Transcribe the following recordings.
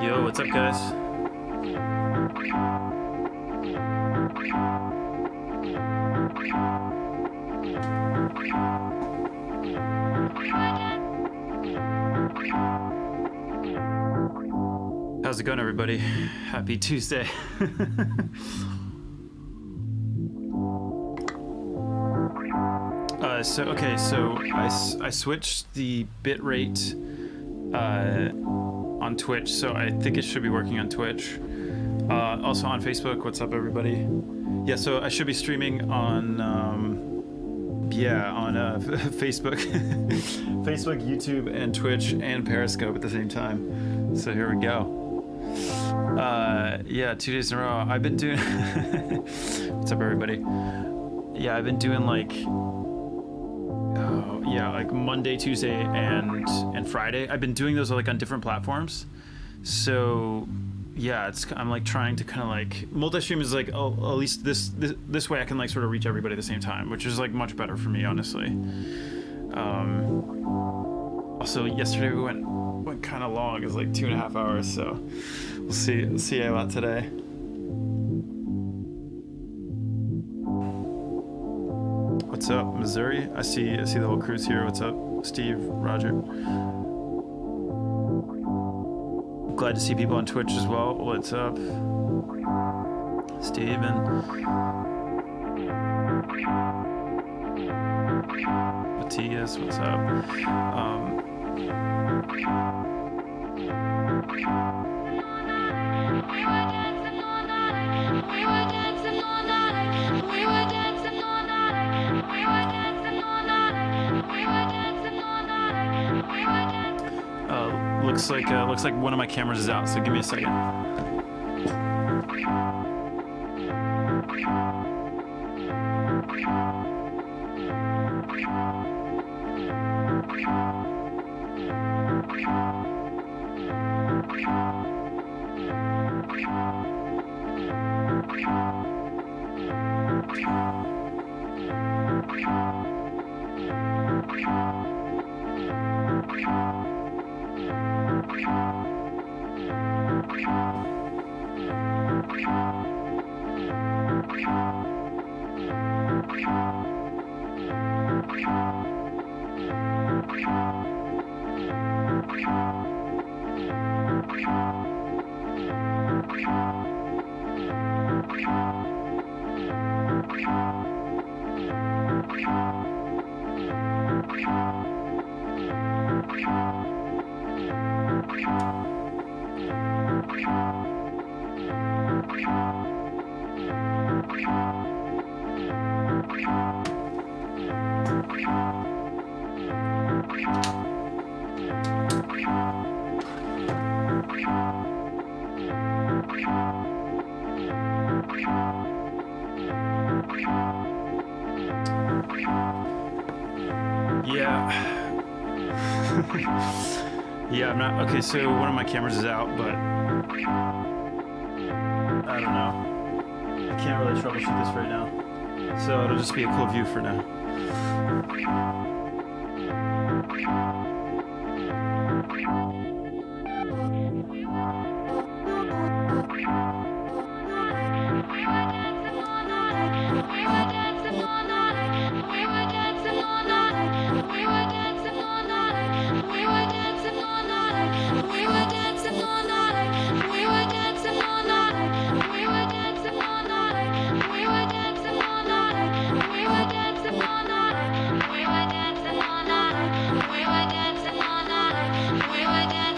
Yo, what's up, guys? How's it going, everybody? Happy Tuesday. So I switched the bitrate on Twitch, so I think it should be working on Twitch. Also on Facebook. What's up, everybody? Yeah, so I should be streaming on Facebook, Facebook, YouTube, and Twitch, and Periscope at the same time. So here we go. Yeah, 2 days in a row. I've been doing. What's up, everybody? Yeah, I've been doing like Monday, Tuesday, and Friday. I've been doing those like on different platforms. So yeah, I'm like trying to kind of like multi-stream is like, oh, at least this way I can like sort of reach everybody at the same time, which is like much better for me, honestly. Also yesterday we went kind of long. It was like 2.5 hours, so we'll see about today. What's up, Missouri? I see the whole crew's here. What's up, Steve, Roger? Glad to see people on Twitch as well. What's up, Steven? Matthias, what's up? Looks like one of my cameras is out, so give me a second. Yeah, I'm not okay. So one of my cameras is out, but I don't know. I can't really troubleshoot this right now, so it'll just be a cool view for now. We were dancing all night.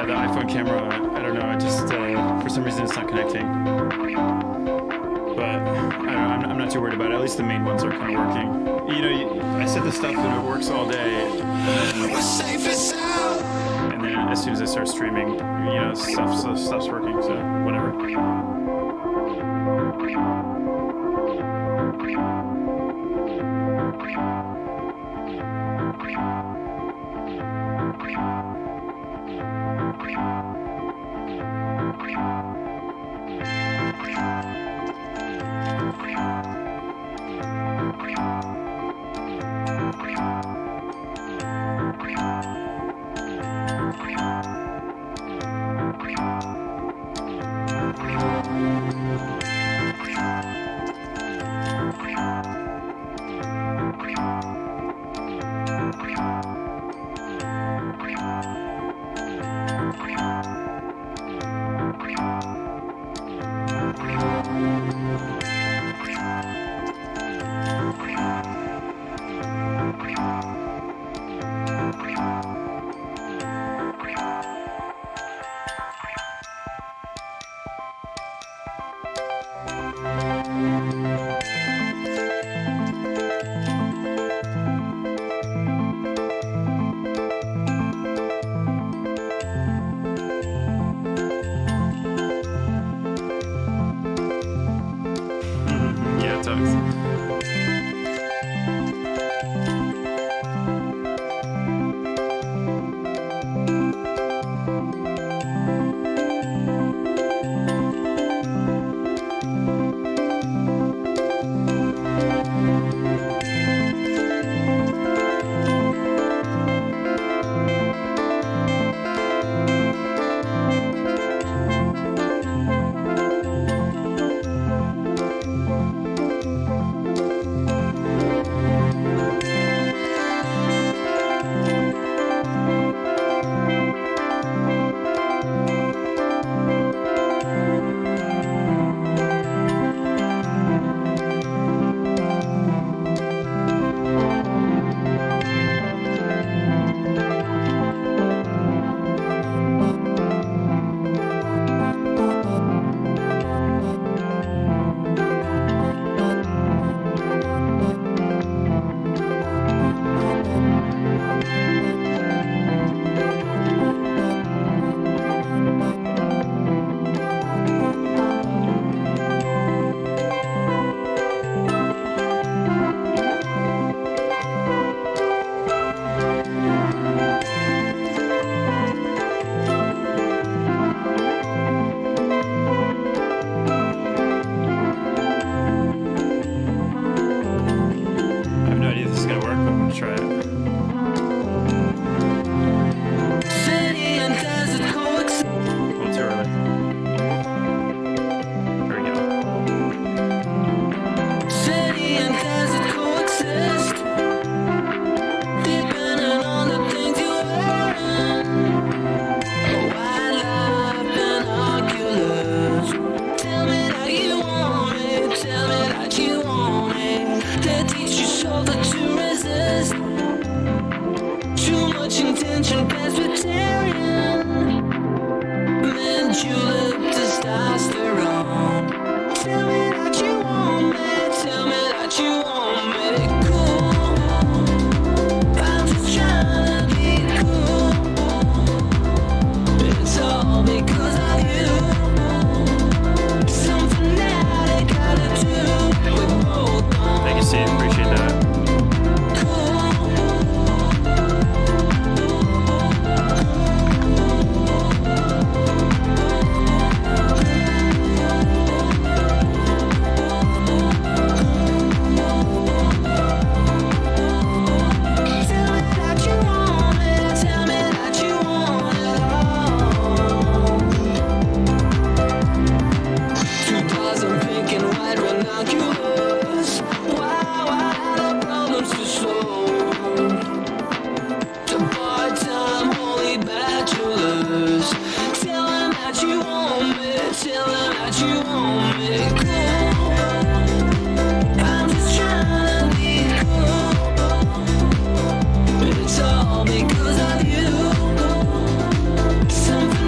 the iPhone camera, I don't know, it just, for some reason it's not connecting. But I don't know, I'm not too worried about it. At least the main ones are kind of working. You know, I set this stuff and it works all day. And then as soon as I start streaming, you know, stuff's working, so whatever. It's all because of you. Something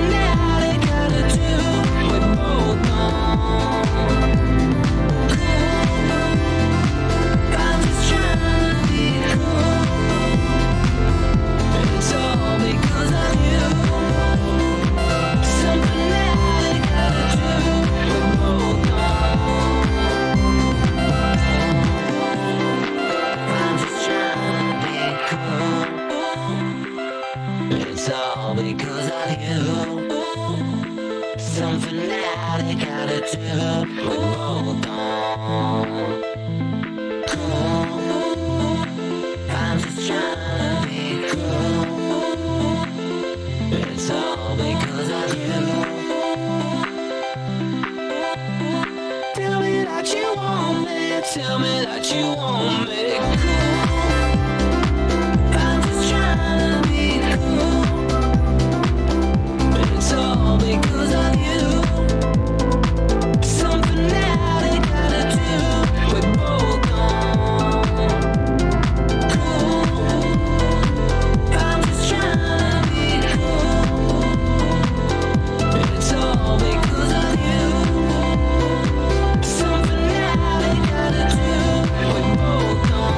something that I gotta do. Hold on. Cool. I'm just trying to be cool. It's all because of you. Tell me that you want me. Tell me that you want me. Cool. I'm just trying to be cool. It's all because of you. Something that I gotta do. We're both on. Cool. I'm just trying to be cool. It's all because of you. Something that I gotta do. We're both on.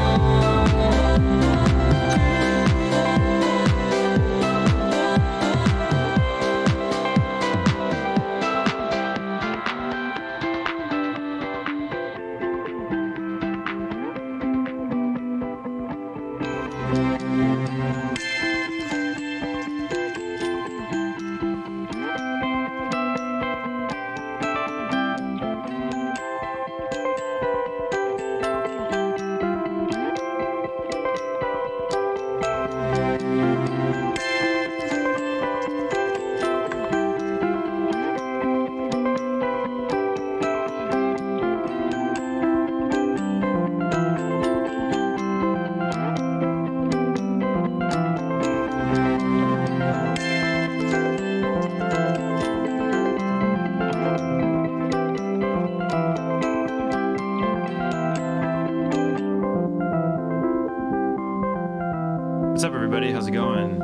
What's up, everybody? How's it going?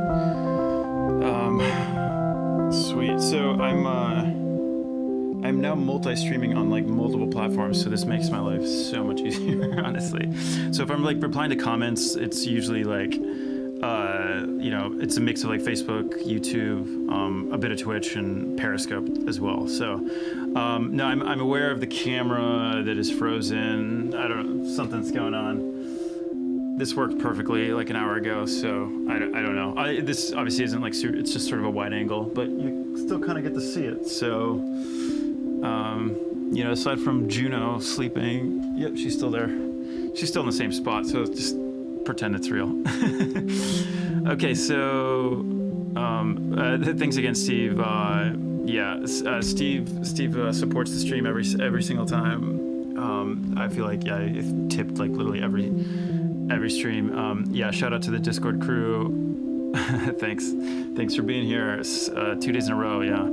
Sweet. So I'm now multi-streaming on like multiple platforms, so this makes my life so much easier, honestly. So if I'm like replying to comments, it's usually like, you know, it's a mix of like Facebook, YouTube, a bit of Twitch, and Periscope as well. So no, I'm aware of the camera that is frozen. I don't know, something's going on. This worked perfectly like an hour ago, so I don't know. This obviously isn't like it's just sort of a wide angle, but you still kind of get to see it. So, you know, aside from Juno sleeping, yep, she's still there. She's still in the same spot, so just pretend it's real. Okay, so thanks again, Steve. Yeah, Steve supports the stream every single time. I feel like I've tipped like literally every stream. Yeah, shout out to the Discord crew. Thanks for being here. 2 days in a row. Yeah.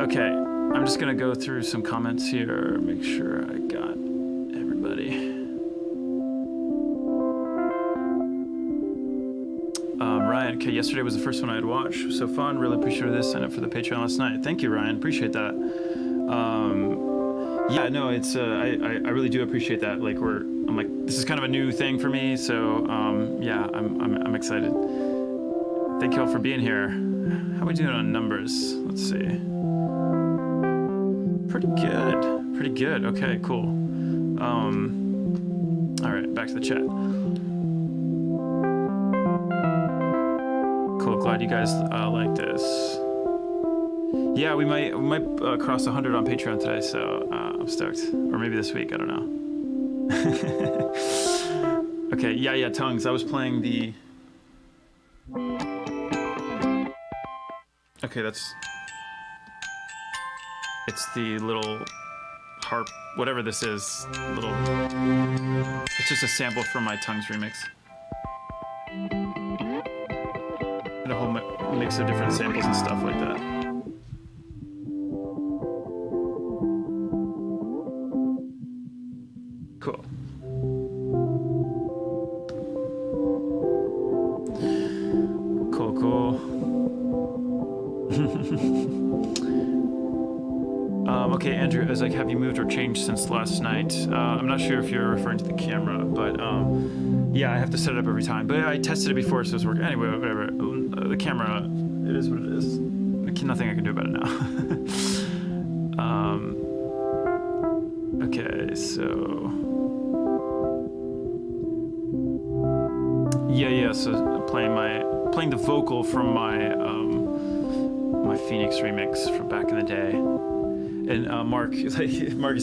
Okay, I'm just gonna go through some comments here, make sure I got everybody. Ryan, okay, yesterday was the first one I had watched. So fun, really appreciated this. Signed up for the Patreon last night. Thank you, Ryan, appreciate that. Yeah, no, it's I really do appreciate that. Like I'm like, this is kind of a new thing for me, so yeah, I'm excited. Thank you all for being here. How are we doing on numbers? Let's see. Pretty good. Okay, cool. All right, back to the chat. Cool. Glad you guys like this. Yeah, we might cross 100 on Patreon today, so I'm stoked. Or maybe this week, I don't know. Okay, yeah, tongues. I was playing the... Okay, it's the little harp, whatever this is, it's just a sample from my Tongues remix. And a whole mix of different samples and stuff like that. Cool. Okay, Andrew, I was like, have you moved or changed since last night? I'm not sure if you're referring to the camera, but yeah, I have to set it up every time. But I tested it before, so it's working. Anyway, whatever. The camera, it is what it is. Nothing I can do about it now. Okay, so... Yeah, so playing the vocal from my Phoenix remix from back in the day. And Mark is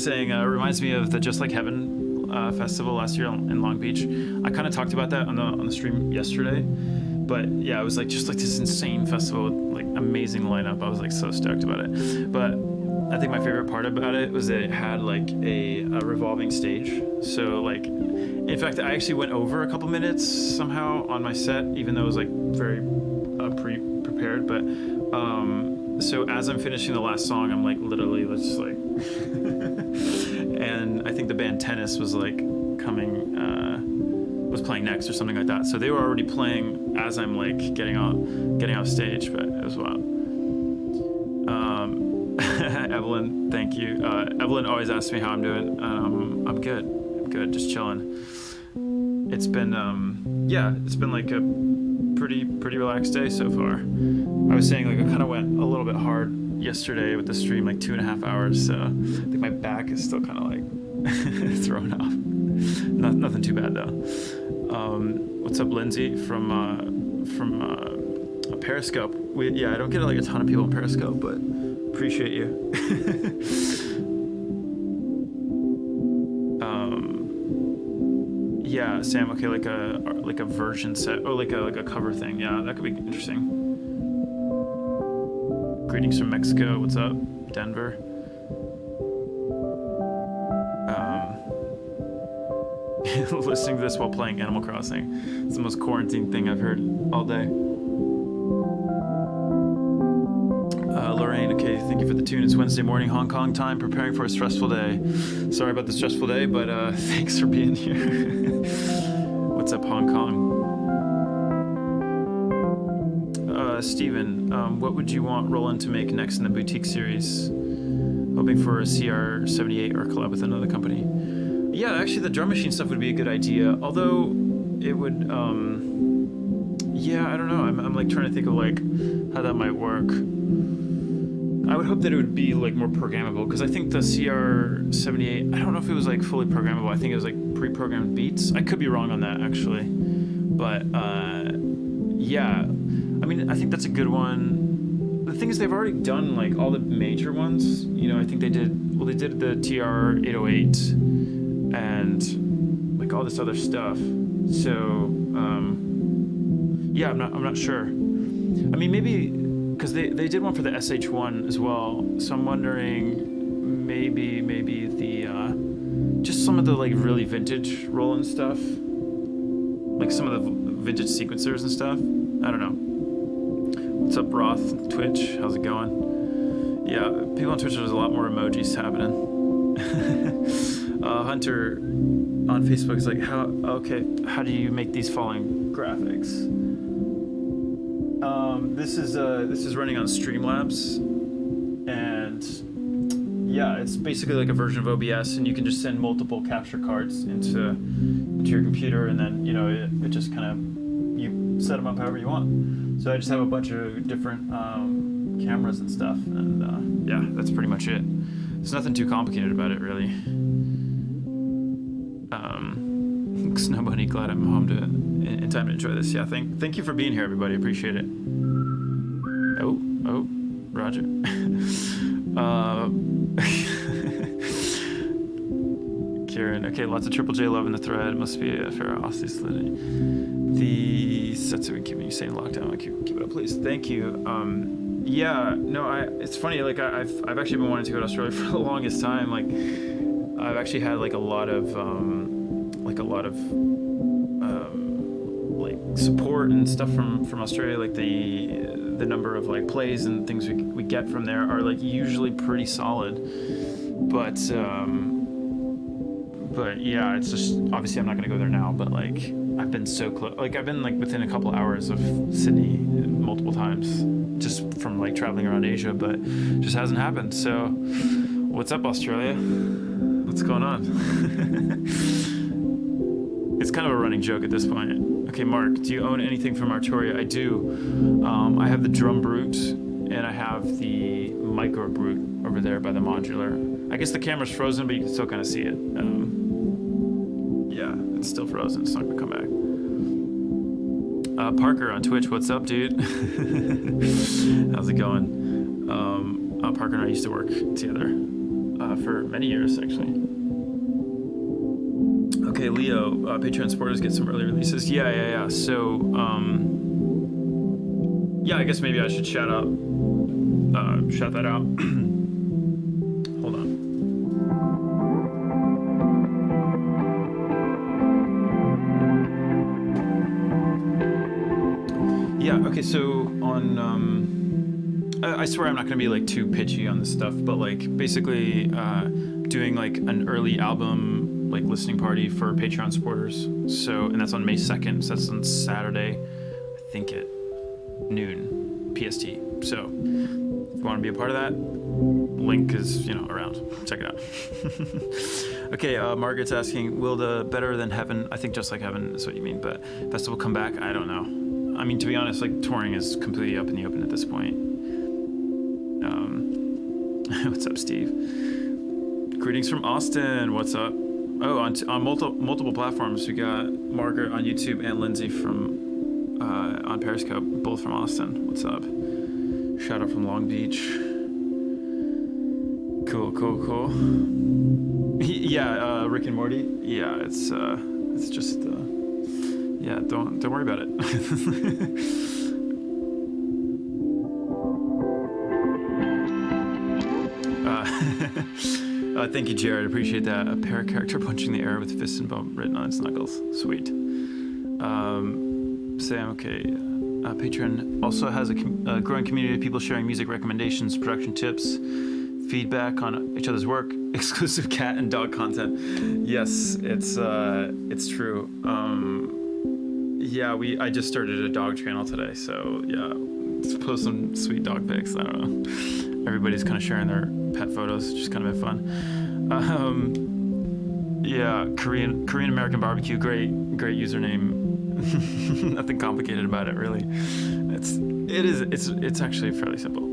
saying, reminds me of the Just Like Heaven festival last year in Long Beach. I kind of talked about that on the stream yesterday. But yeah, it was like just like this insane festival with like amazing lineup. I was like so stoked about it. But I think my favorite part about it was that it had like a revolving stage. So like, in fact, I actually went over a couple minutes somehow on my set, even though it was like very prepared. But so as I'm finishing the last song, I'm like literally just like, and I think the band Tennis was like was playing next or something like that. So they were already playing as I'm like getting off stage, but it was wild. Evelyn, thank you. Evelyn always asks me how I'm doing. I'm good, just chilling. It's been like a pretty relaxed day so far. I was saying like I kind of went a little bit hard yesterday with the stream, like 2.5 hours. So I think my back is still kind of like thrown off. Nothing too bad though. What's up, Lindsay from Periscope? I don't get like a ton of people on Periscope, but appreciate you. Yeah, Sam. Okay, like a version set, or like a cover thing. Yeah, that could be interesting. Greetings from Mexico. What's up, Denver? Listening to this while playing Animal Crossing. It's the most quarantine thing I've heard all day. Lorraine, okay, thank you for the tune. It's Wednesday morning, Hong Kong time, preparing for a stressful day. Sorry about the stressful day, but thanks for being here. What's up, Hong Kong? Steven, what would you want Roland to make next in the boutique series? Hoping for a CR78 or a collab with another company. Yeah, actually the drum machine stuff would be a good idea, although it would, I don't know, I'm like trying to think of like how that might work. I would hope that it would be like more programmable, because I think the CR78, I don't know if it was like fully programmable. I think it was like pre-programmed beats. I could be wrong on that actually, but yeah, I mean, I think that's a good one. The thing is, they've already done like all the major ones. You know, I think they did the TR-808 and like all this other stuff. So yeah, I'm not sure. I mean, maybe because they did one for the SH1 as well. So I'm wondering maybe the just some of the like really vintage Roland stuff, like some of the vintage sequencers and stuff. I don't know. What's up, Roth? Twitch, how's it going? Yeah, people on Twitch, there's a lot more emojis happening. Hunter on Facebook is like, how do you make these following graphics? This is running on Streamlabs, and yeah, it's basically like a version of OBS, and you can just send multiple capture cards into your computer, and then it just kind of, you set them up however you want. So I just have a bunch of different cameras and stuff, and yeah, that's pretty much it. There's nothing too complicated about it, really. Snow Bunny, glad I'm home in time to enjoy this. Yeah, thank you for being here, everybody. Appreciate it. Oh, Roger. Kieran, okay, lots of Triple J love in the thread. It must be a fair obviously. The sets have been keeping you sane in lockdown. Like, keep it up, please. Thank you. Yeah, no, it's funny. Like, I've actually been wanting to go to Australia for the longest time. Like, I've actually had like a lot of like support and stuff from Australia. Like the number of like plays and things we get from there are like usually pretty solid. But yeah, it's just obviously I'm not gonna go there now. But like I've been so close. Like I've been like within a couple hours of Sydney multiple times, just from like traveling around Asia, but just hasn't happened. So what's up, Australia? What's going on? It's kind of a running joke at this point. Okay, Mark, do you own anything from Arturia? I do. I have the Drum Brute, and I have the Micro Brute over there by the modular. I guess the camera's frozen, but you can still kind of see it. Yeah, it's still frozen. It's not gonna come back. Parker on Twitch, what's up, dude? How's it going? Parker and I used to work together for many years, actually. Okay, Leo, Patreon supporters get some early releases. Yeah. So, yeah, I guess maybe I should shout that out. Hold on. Yeah, okay, so on, I swear I'm not gonna be like too pitchy on this stuff, but like basically doing like an early album like listening party for Patreon supporters. So, and that's on May 2nd, so that's on Saturday, I think at noon PST. So if you want to be a part of that, link is, around. Check it out. Okay, Margaret's asking, will the Better Than Heaven, I think Just Like Heaven is what you mean, but festival come back? I don't know. I mean, to be honest, like touring is completely up in the open at this point. What's up, Steve? Greetings from Austin. What's up? Oh, on multiple platforms, we got Margaret on YouTube and Lindsay from on Periscope, both from Austin. What's up? Shout out from Long Beach. Cool. Yeah, Rick and Morty. Yeah, it's just yeah. Don't worry about it. Thank you, Jared. Appreciate that. A parrot character punching the air with fist and bump written on its knuckles. Sweet. Sam, okay. Patreon also has a growing community of people sharing music recommendations, production tips, feedback on each other's work, exclusive cat and dog content. Yes, it's true. Yeah, I just started a dog channel today, so yeah, let's post some sweet dog pics. I don't know. Everybody's kind of sharing their pet photos, just kind of been fun. Yeah, Korean American barbecue, great username. Nothing complicated about it, really. It's actually fairly simple.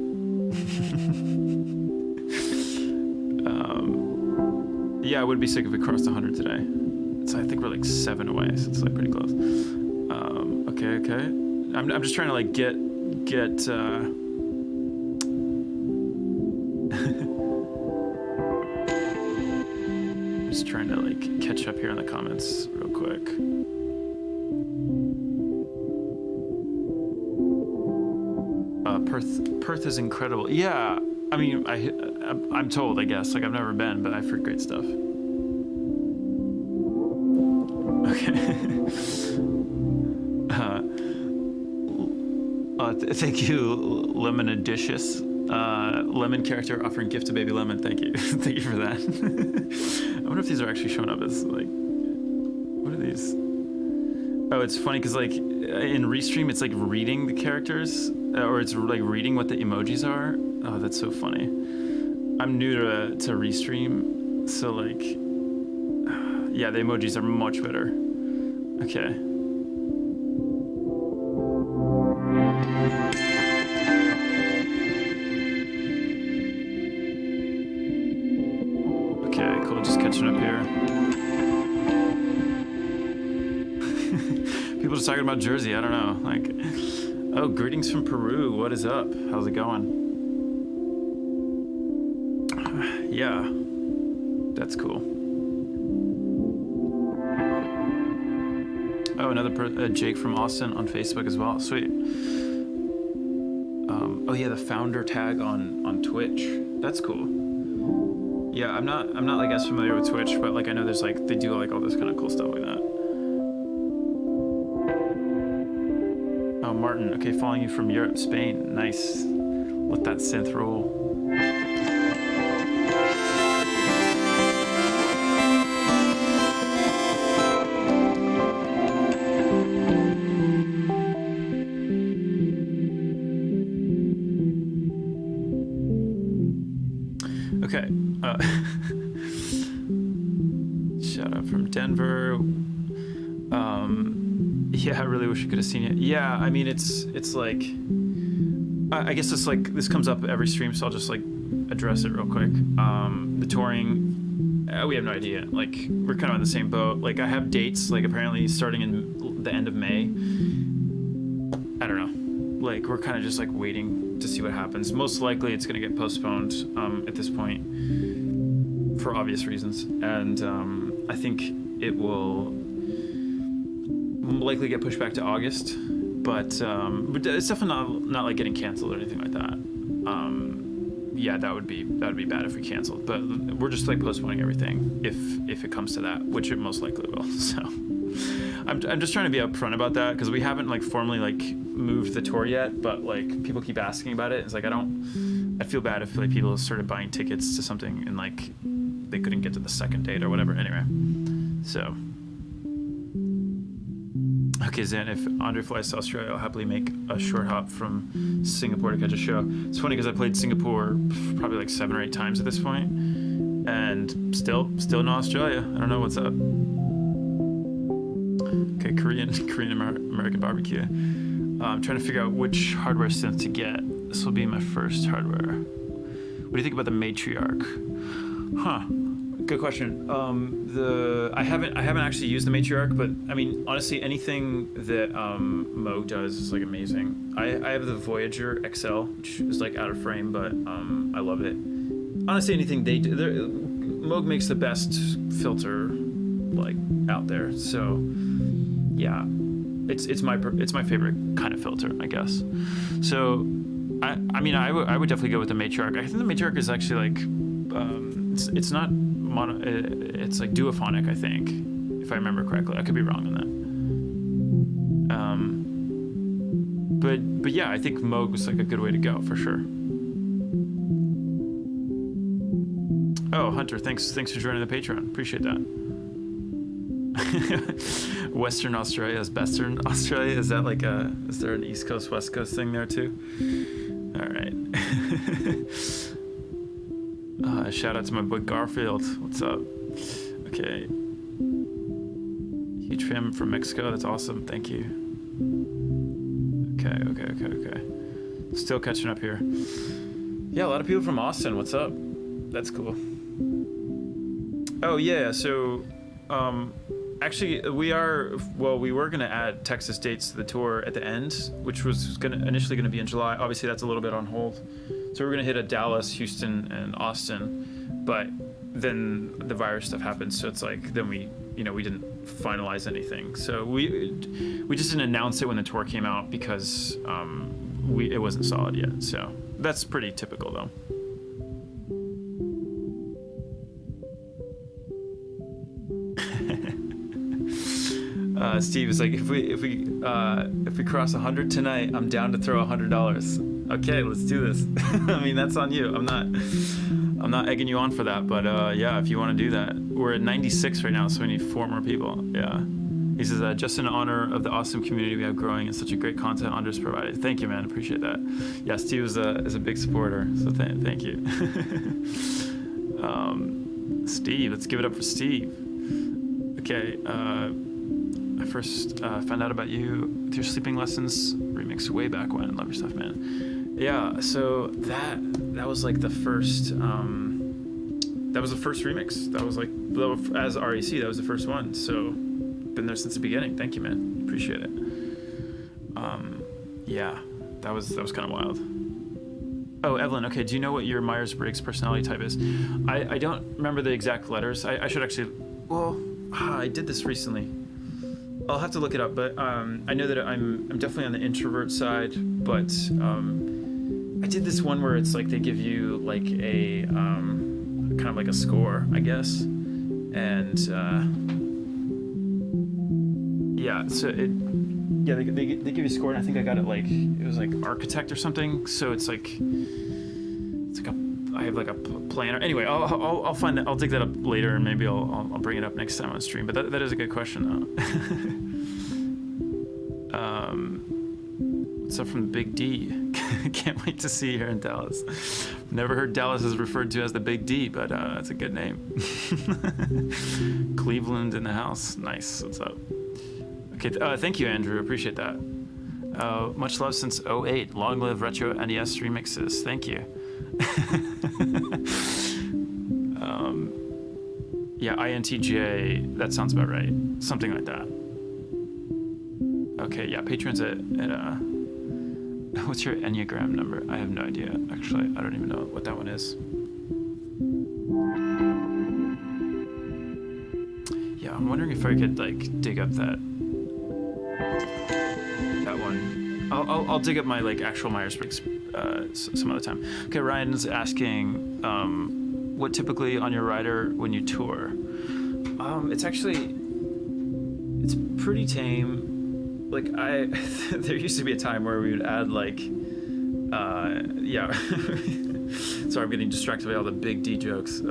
Yeah, I would be sick if we crossed 100 today. So I think we're like 7 away, so it's like pretty close. Okay. I'm just trying to like get just trying to like catch up here in the comments real quick. Perth is incredible. Yeah, I mean, I'm told, I guess. Like, I've never been, but I've heard great stuff. Okay. Thank you, Lemonadicious. Lemon character offering gift to baby Lemon. Thank you. Thank you for that. I wonder if these are actually showing up as, like, what are these? Oh, it's funny because, like, in Restream, it's, like, reading the characters, or it's, like, reading what the emojis are. Oh, that's so funny. I'm new to Restream, so, like, yeah, the emojis are much better. Okay. Okay, cool, just catching up here. People just talking about Jersey, I don't know, like, oh, greetings from Peru, what is up? How's it going? Yeah, that's cool. Oh, another Jake from Austin on Facebook as well. Sweet. Oh yeah, the founder tag on Twitch. That's cool. Yeah, I'm not like as familiar with Twitch, but like I know there's like they do like all this kind of cool stuff like that. Oh, Martin. Okay, following you from Europe, Spain. Nice. Let that synth roll. Okay. Shout out from Denver. Yeah, I really wish you could have seen it. Yeah, I mean, it's like, I guess it's like, this comes up every stream, so I'll just like address it real quick. The touring, we have no idea. Like, we're kind of on the same boat. Like, I have dates, like apparently starting in the end of May. I don't know. Like, we're kind of just like waiting to see what happens. Most likely it's going to get postponed at this point for obvious reasons, and I think it will likely get pushed back to August, but it's definitely not like getting canceled or anything like that. Yeah, that would be bad if we canceled, but we're just like postponing everything if it comes to that, which it most likely will. So I'm just trying to be upfront about that, because we haven't like formally like moved the tour yet, but like people keep asking about it. It's like I feel bad if like people started buying tickets to something and like they couldn't get to the second date or whatever. Anyway, so okay, Zan, if Andre flies to Australia, I'll happily make a short hop from Singapore to catch a show. It's funny because I played Singapore probably like 7 or 8 times at this point, and still no Australia. I don't know what's up. Okay, Korean American barbecue. I'm trying to figure out which hardware synth to get. This will be my first hardware. What do you think about the Matriarch? Huh. Good question. I haven't actually used the Matriarch, but I mean, honestly, anything that Moog does is like amazing. I have the Voyager XL, which is like out of frame, but I love it. Honestly, anything they do, Moog makes the best filter like out there. So yeah, it's my favorite kind of filter, I guess. So I mean, I would definitely go with the Matriarch. I think the Matriarch is actually like it's not mono, it's like duophonic, I think, if I remember correctly. I could be wrong on that. But yeah, I think Moog was like a good way to go for sure. Oh, Hunter, thanks for joining the Patreon. Appreciate that. Western Australia is Bestern Australia. Is that like is there an East Coast West Coast thing there too? All right. Shout out to my boy Garfield. What's up? Okay. Huge fan from Mexico. That's awesome. Thank you. Okay. Still catching up here. Yeah, a lot of people from Austin. What's up? That's cool. Oh yeah. So, actually, we were gonna add Texas dates to the tour at the end, which was initially gonna be in July. Obviously, that's a little bit on hold. So we're gonna hit Dallas, Houston, and Austin, but then the virus stuff happened. So it's like then we didn't finalize anything. So we just didn't announce it when the tour came out because it wasn't solid yet. So that's pretty typical though. Steve is like, if we cross 100 tonight, I'm down to throw $100. Okay, let's do this. I mean, that's on you. I'm not egging you on for that, but yeah, if you want to do that, we're at 96 right now, so we need 4 more people. Yeah. He says, just in honor of the awesome community we have growing and such a great content Andres provided. Thank you, man. Appreciate that. Yeah, Steve is a big supporter, so thank you. Steve, let's give it up for Steve. Okay. I first found out about you with your sleeping lessons remix way back when. Love your stuff, man. Yeah, so that was like the first remix. That was like, as RAC, that was the first one. So been there since the beginning. Thank you, man. Appreciate it. Yeah, that was kind of wild. Oh, Evelyn, okay, do you know what your Myers-Briggs personality type is? I don't remember the exact letters. I should actually, I did this recently. I'll have to look it up, but I know that I'm definitely on the introvert side, but I did this one where it's like they give you like a kind of like a score, I guess, and yeah, so they give you a score, and I think I got it like it was like architect or something. So it's like I have like a planner. Anyway, I'll find that. I'll dig that up later, and maybe I'll bring it up next time on stream. But that is a good question, though. What's up from Big D? Can't wait to see you here in Dallas. Never heard Dallas is referred to as the Big D, but that's a good name. Cleveland in the house. Nice. What's up? Okay. Thank you, Andrew. Appreciate that. Much love since 08. Long live retro NES remixes. Thank you. Yeah, INTJ, that sounds about right. Something like that. Okay, yeah, patrons at What's your Enneagram number? I have no idea. Actually, I don't even know what that one is. Yeah, I'm wondering if I could like dig up that one. I'll dig up my like actual Myers-Briggs some other time. Okay, Ryan's asking, what typically on your rider when you tour? It's pretty tame. Like there used to be a time where we would add like, yeah. Sorry, I'm getting distracted by all the big D jokes. Wait,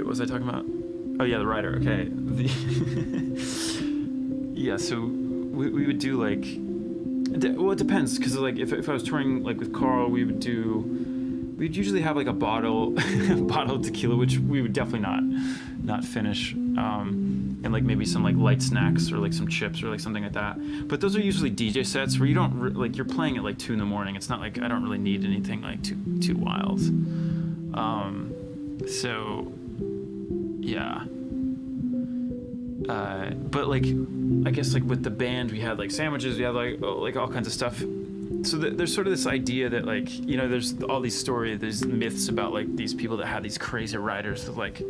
what was I talking about? Oh yeah, the rider. Okay. Yeah, so we would do like, well, it depends, because like if I was touring like with Carl, we'd usually have like a bottle of tequila, which we would definitely not finish, and like maybe some like light snacks or like some chips or like something like that. But those are usually DJ sets where you don't like, you're playing at like 2 a.m. It's not like I don't really need anything like too wild. So yeah. But like, I guess like with the band, we had like sandwiches, we had like all kinds of stuff. So there's sort of this idea that like, you know, there's all these there's myths about like these people that have these crazy riders with like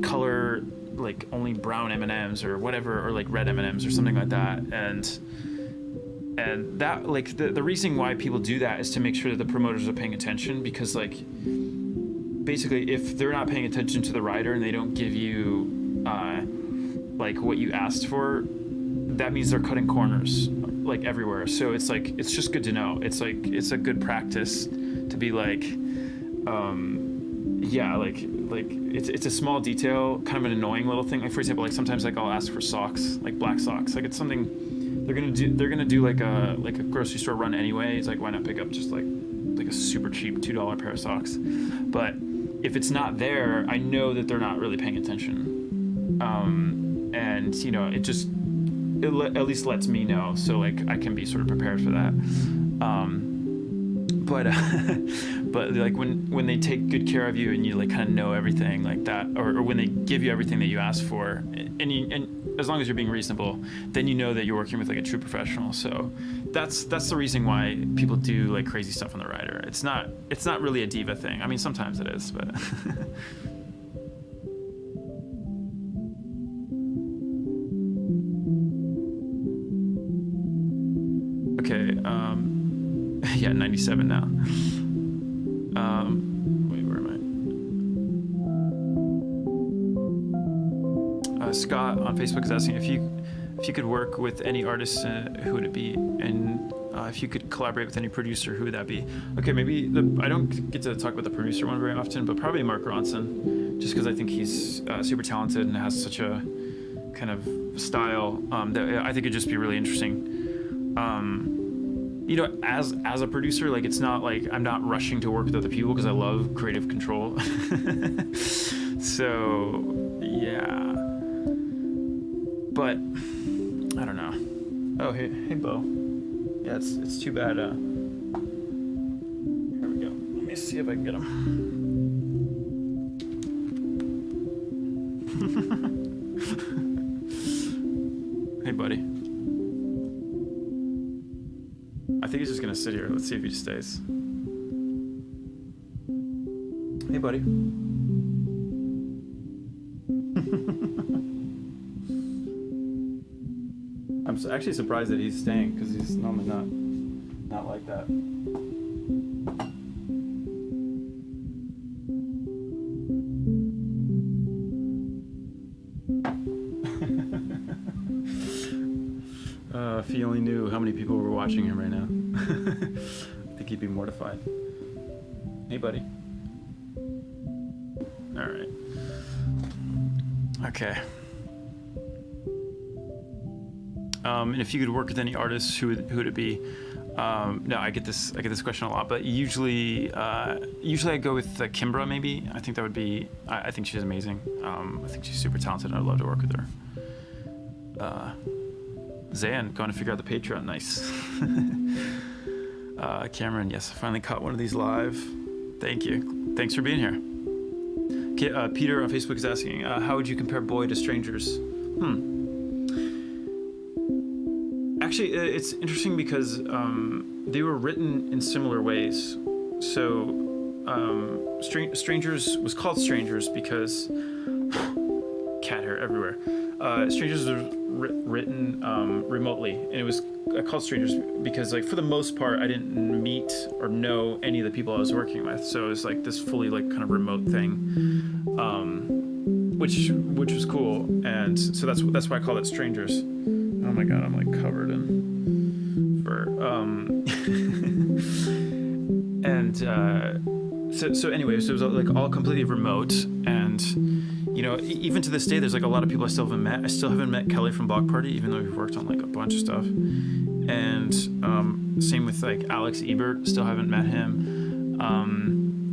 color, like only brown M&Ms or whatever, or like red M&Ms or something like that. And that like the reason why people do that is to make sure that the promoters are paying attention, because like basically if they're not paying attention to the rider and they don't give you like what you asked for, that means they're cutting corners like everywhere. So it's like, it's just good to know. It's like, it's a good practice to be like, yeah, like it's a small detail, kind of an annoying little thing. Like for example, like sometimes like I'll ask for socks, like black socks. Like it's something they're gonna do like a grocery store run anyway. It's like, why not pick up just like a super cheap $2 pair of socks? But if it's not there, I know that they're not really paying attention. And you know, it at least lets me know, so like I can be sort of prepared for that. But like when they take good care of you and you like kind of know everything like that, or when they give you everything that you asked for, and as long as you're being reasonable, then you know that you're working with like a true professional. So that's the reason why people do like crazy stuff on the rider. It's not really a diva thing. I mean, sometimes it is, but okay, yeah, 97 now. Wait, where am I? Scott on Facebook is asking if you could work with any artists, who would it be? And if you could collaborate with any producer, who would that be? Okay, maybe I don't get to talk about the producer one very often, but probably Mark Ronson, just because I think he's super talented and has such a kind of style that I think it'd just be really interesting. You know, as a producer, like it's not like I'm not rushing to work with other people because I love creative control. So yeah, but I don't know. Oh, hey Bo. Yeah, it's too bad. Here we go. Let me see if I can get him. Hey, buddy. I think he's just gonna sit here. Let's see if he stays. Hey, buddy. I'm actually surprised that he's staying, because he's normally not like that. If he only knew how many people were watching him right now. I think he'd be mortified. Hey, buddy. All right. Okay. And if you could work with any artists, who would it be? No, I get this question a lot, but usually I go with Kimbra. Maybe I think that would be. I think she's amazing. I think she's super talented, and I'd love to work with her. Zayn, going to figure out the Patreon. Nice. Cameron, yes, I finally caught one of these live. Thank you. Thanks for being here. Okay, Peter on Facebook is asking, how would you compare Boy to Strangers? Actually, it's interesting because they were written in similar ways. So, Strangers was called Strangers because cat hair everywhere. Strangers was written remotely, and it was called Strangers because, like, for the most part, I didn't meet or know any of the people I was working with. So it was like this fully like kind of remote thing, which was cool, and so that's why I call it Strangers. Oh my god, I'm like covered in fur. And so anyway, so it was like all completely remote, and you know, even to this day, there's like a lot of people I still haven't met. I still haven't met Kelly from Block Party, even though we've worked on like a bunch of stuff. And same with like Alex Ebert, still haven't met him.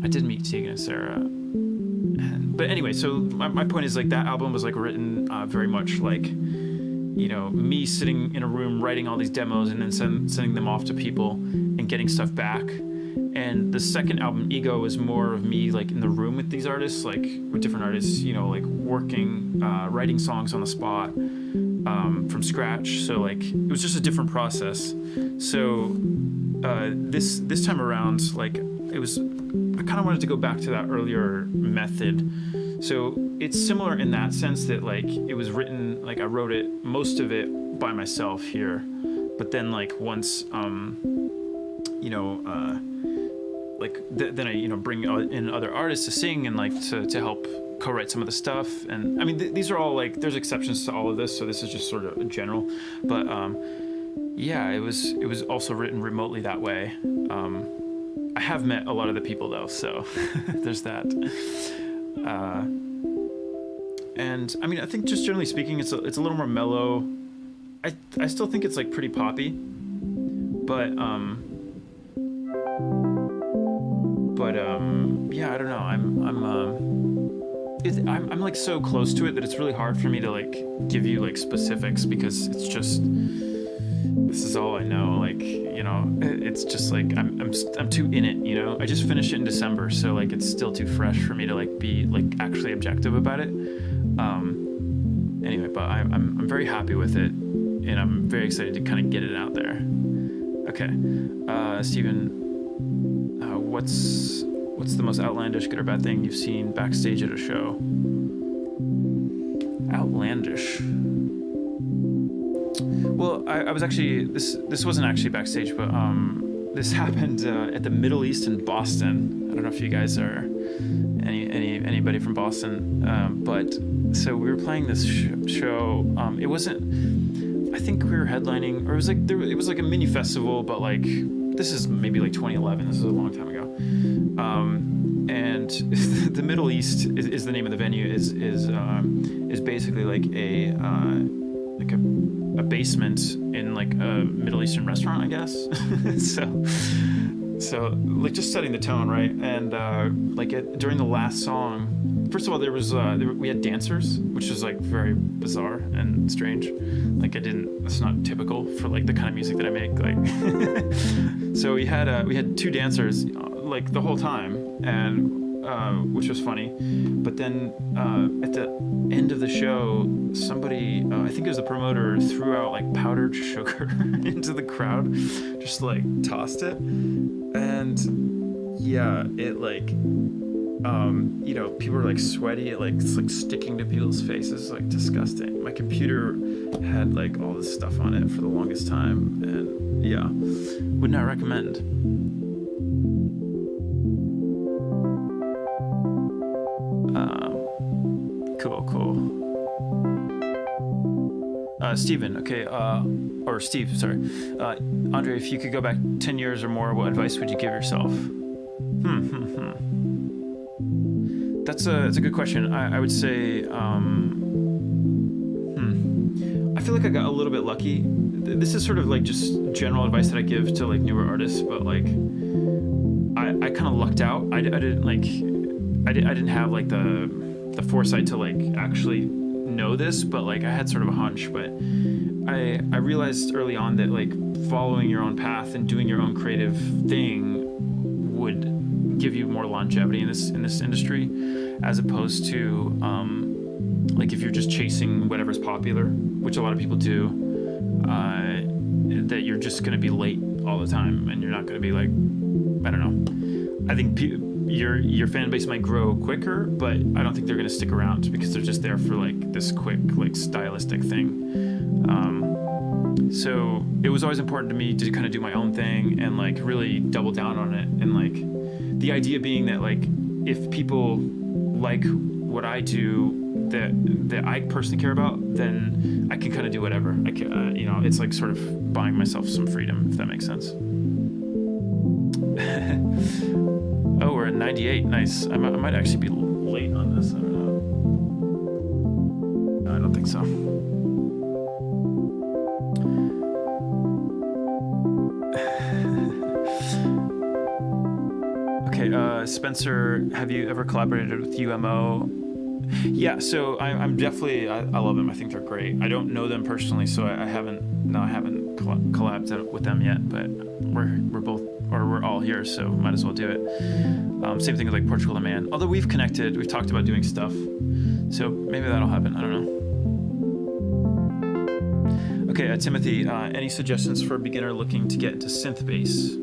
I did meet Tegan and Sarah. But anyway, so my point is like that album was like written very much like, you know, me sitting in a room writing all these demos and then sending them off to people and getting stuff back. And the second album, Ego, was more of me like in the room with these artists, like with different artists, you know, like working, writing songs on the spot from scratch. So like it was just a different process. So this time around, like it was, I kind of wanted to go back to that earlier method. So it's similar in that sense that like it was written, like I wrote it, most of it by myself here, but then like once, you know, like then I, you know, bring in other artists to sing and like to help co-write some of the stuff. And I mean, these are all like, there's exceptions to all of this, so this is just sort of general, but yeah, it was also written remotely that way. I have met a lot of the people though, so there's that. And I mean, I think just generally speaking, it's a little more mellow. I still think it's like pretty poppy, but yeah, I don't know. I'm like so close to it that it's really hard for me to like give you like specifics, because it's just, this is all I know. Like, you know, it's just like I'm too in it, you know. I just finished it in December, so like it's still too fresh for me to like be like actually objective about it. Anyway, but I'm very happy with it, and I'm very excited to kind of get it out there. Okay, Steven, what's the most outlandish, good or bad thing you've seen backstage at a show? Outlandish. Well, I was actually, this wasn't actually backstage, but this happened at the Middle East in Boston. I don't know if you guys are anybody from Boston, but so we were playing this show. It wasn't, I think we were headlining, or it was like it was like a mini festival, but like this is maybe like 2011. This is a long time ago. And the Middle East is the name of the venue. Is basically like a basement in like a Middle Eastern restaurant, I guess. so like just setting the tone, right? And during the last song, first of all, we had dancers, which is like very bizarre and strange. Like it's not typical for like the kind of music that I make. Like, so we had two dancers like the whole time, and which was funny. But then at the end of the show, somebody, I think it was the promoter, threw out like powdered sugar into the crowd, just like tossed it, and yeah, it like, you know, people were like sweaty, it's like sticking to people's faces, like disgusting. My computer had like all this stuff on it for the longest time, and yeah, would not recommend. Cool. Steven, okay, or Steve, sorry. Andre, if you could go back 10 years or more, what advice would you give yourself? That's a good question. I would say, I feel like I got a little bit lucky. This is sort of like just general advice that I give to like newer artists, but like, I kind of lucked out. I didn't have like the foresight to like actually know this, but like I had sort of a hunch. But I realized early on that like following your own path and doing your own creative thing would give you more longevity in this industry, as opposed to like if you're just chasing whatever's popular, which a lot of people do, that you're just going to be late all the time, and you're not going to be like, I don't know. I think your fan base might grow quicker, but I don't think they're going to stick around because they're just there for like this quick like stylistic thing. So it was always important to me to kind of do my own thing and like really double down on it. And like the idea being that like if people like what I do that I personally care about, then I can kind of do whatever. I can, it's like sort of buying myself some freedom, if that makes sense. Oh, we're at 98. Nice. I might actually be late on this. I don't know. No, I don't think so. Okay, Spencer, have you ever collaborated with UMO? Yeah, so I'm definitely, I love them. I think they're great. I don't know them personally, so I haven't collabed with them yet, but we're all here, so might as well do it. Same thing with like Portugal the Man. Although we've connected, we've talked about doing stuff, so maybe that'll happen. I don't know. Okay, Timothy, any suggestions for a beginner looking to get into synth bass?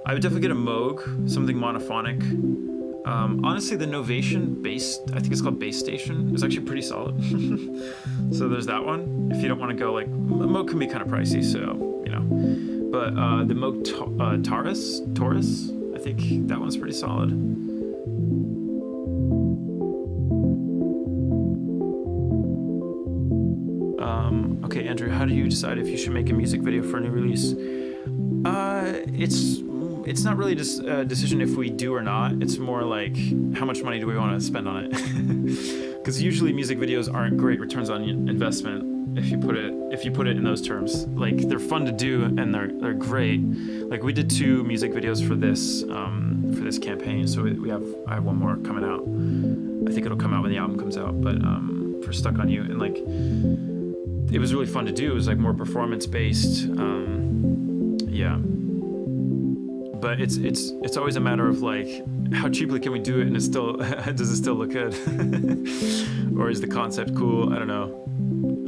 I would definitely get a Moog, something monophonic. Honestly, the Novation bass, I think it's called Bass Station, is actually pretty solid. So there's that one. If you don't want to go like, Moog can be kind of pricey, so, But the Moog Taurus, I think that one's pretty solid. Okay, Andrew, how do you decide if you should make a music video for a new release? It's not really just a decision if we do or not. It's more like how much money do we want to spend on it? Because usually music videos aren't great returns on investment if you put it in those terms. Like they're fun to do and they're great. Like we did 2 music videos for this campaign, so I have one more coming out. I think it'll come out when the album comes out. But for Stuck on You, and like it was really fun to do. It was like more performance based. Yeah. But it's always a matter of like how cheaply can we do it and does it still look good? Or is the concept cool? I don't know.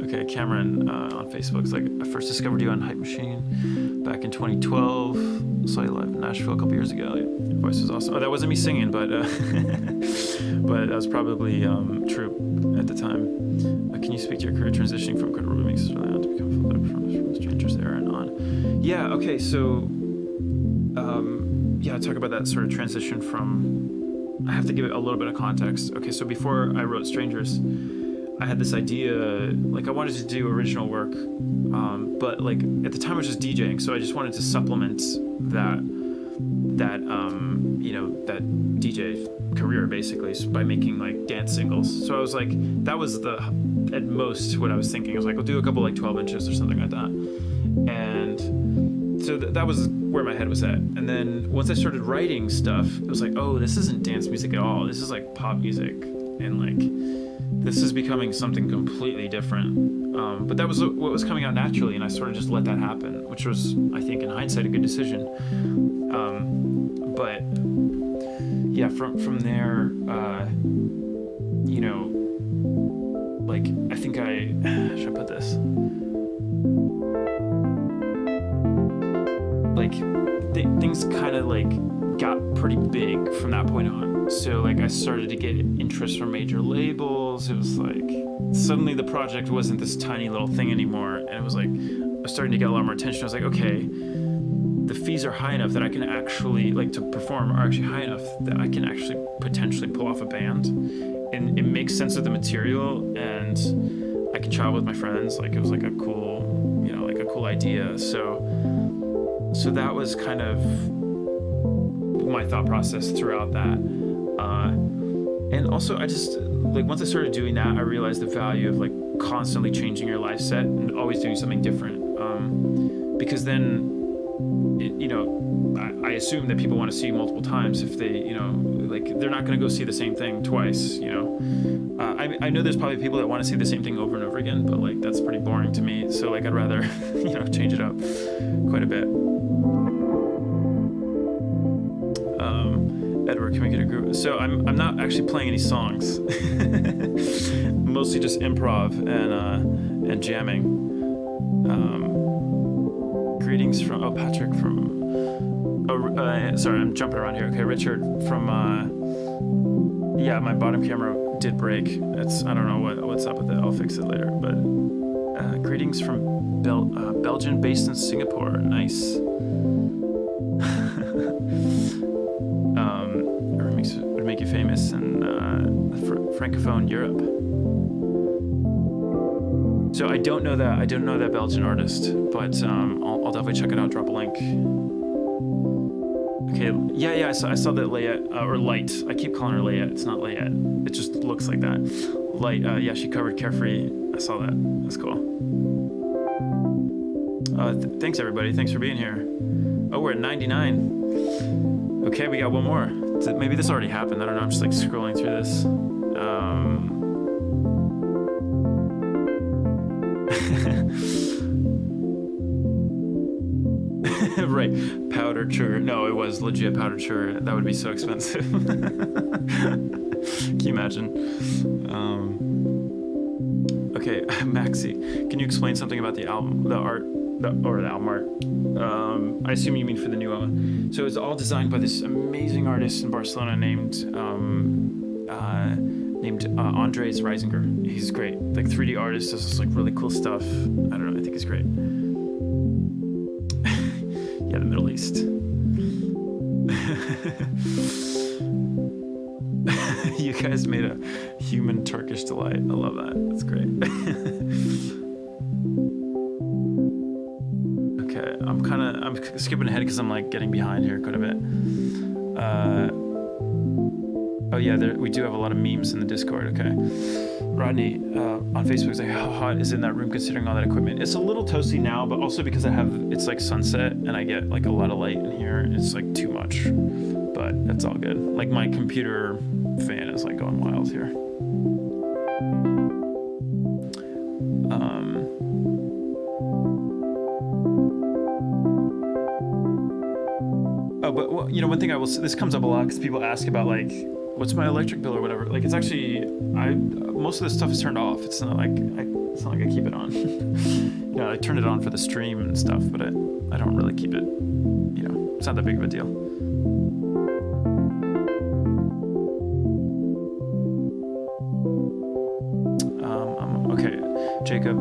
Okay, Cameron on Facebook is like, I first discovered you on Hype Machine back in 2012. Saw you live in Nashville a couple years ago. Your voice was awesome. Oh, that wasn't me singing, but but that was probably true at the time. Can you speak to your career transitioning from credible remixes early on to become full-time performers from Strangers Era and on? Yeah. Okay. So. Yeah, talk about that sort of transition from, I have to give it a little bit of context. Okay, so before I wrote Strangers, I had this idea, like I wanted to do original work, but like at the time I was just DJing, so I just wanted to supplement that DJ career basically by making like dance singles. So I was like, that was at most what I was thinking. I was like, I'll do a couple like 12 inches or something like that. And so that was where my head was at. And then once I started writing stuff, it was like, oh, this isn't dance music at all. This is like pop music. And like, this is becoming something completely different. But that was what was coming out naturally. And I sort of just let that happen, which was, I think in hindsight, a good decision. But yeah, from there, like, I think should I put this? Like things kind of like got pretty big from that point on. So like I started to get interest from major labels. It was like suddenly the project wasn't this tiny little thing anymore, and it was like I was starting to get a lot more attention. I was like, okay, the fees are high enough that I can actually like to perform are actually high enough that I can actually potentially pull off a band, and it makes sense of the material, and I can travel with my friends. Like it was like a cool, like a cool idea. So that was kind of my thought process throughout that. And also I just, like once I started doing that, I realized the value of like constantly changing your life set and always doing something different. Because then, I assume that people want to see multiple times if they, like they're not going to go see the same thing twice, I know there's probably people that want to see the same thing over and over again, but like that's pretty boring to me. So like I'd rather, change it up quite a bit. Edward, can we get a group? So I'm not actually playing any songs. Mostly just improv and jamming. greetings from Patrick from. Sorry, I'm jumping around here. Okay, Richard from. Yeah, my bottom camera did break. I don't know what's up with it. I'll fix it later. But greetings from Belgian, based in Singapore. Nice. Would make you famous in Francophone Europe. So I don't know that Belgian artist, but I'll definitely check it out. Drop a link. Okay, yeah, I saw that Layette, or Light. I keep calling her Layette. It's not Layette. It just looks like that. Light, yeah, she covered Carefree. I saw that. That's cool. Thanks, everybody. Thanks for being here. Oh, we're at 99. Okay, we got one more. Maybe this already happened. I don't know. I'm just like scrolling through this. Right, powdered sugar. No, it was legit powdered sugar. That would be so expensive. Can you imagine? Okay, Maxi, can you explain something about the album, the art, the album art? I assume you mean for the new one. So it's all designed by this amazing artist in Barcelona named Andres Reisinger. He's great. Like 3D artist, does this like really cool stuff. I don't know. I think he's great. Yeah, the Middle East. You guys made a human Turkish delight. I love that. That's great. Okay, I'm skipping ahead because I'm like getting behind here quite a bit. Oh yeah, we do have a lot of memes in the Discord. Okay, Rodney on Facebook is like, how hot is it in that room considering all that equipment? It's a little toasty now, but also because it's like sunset and I get like a lot of light in here. It's like too much, but that's all good. Like my computer fan is like going wild here. Oh, but well, you know, one thing I will say, this comes up a lot because people ask about like, what's my electric bill or whatever. Like it's actually, most of this stuff is turned off. It's not like I keep it on. You know, I turn it on for the stream and stuff, but I don't really keep it. You know, it's not that big of a deal. Okay, Jacob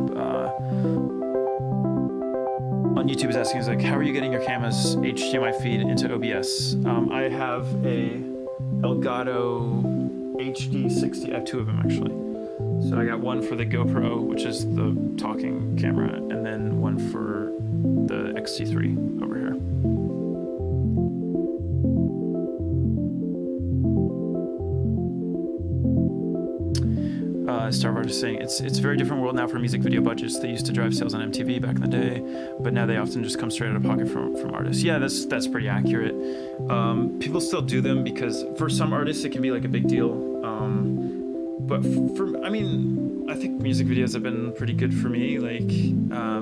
on YouTube is asking, is like, how are you getting your camera's HDMI feed into OBS? I have a Elgato HD60. I have two of them actually. So I got one for the GoPro, which is the talking camera, and then one for the X-T3 over here. Starvard is saying it's a very different world now for music video budgets. They used to drive sales on MTV back in the day, but now they often just come straight out of pocket from artists. Yeah, that's pretty accurate. People still do them because for some artists it can be like a big deal. But I think music videos have been pretty good for me. Like,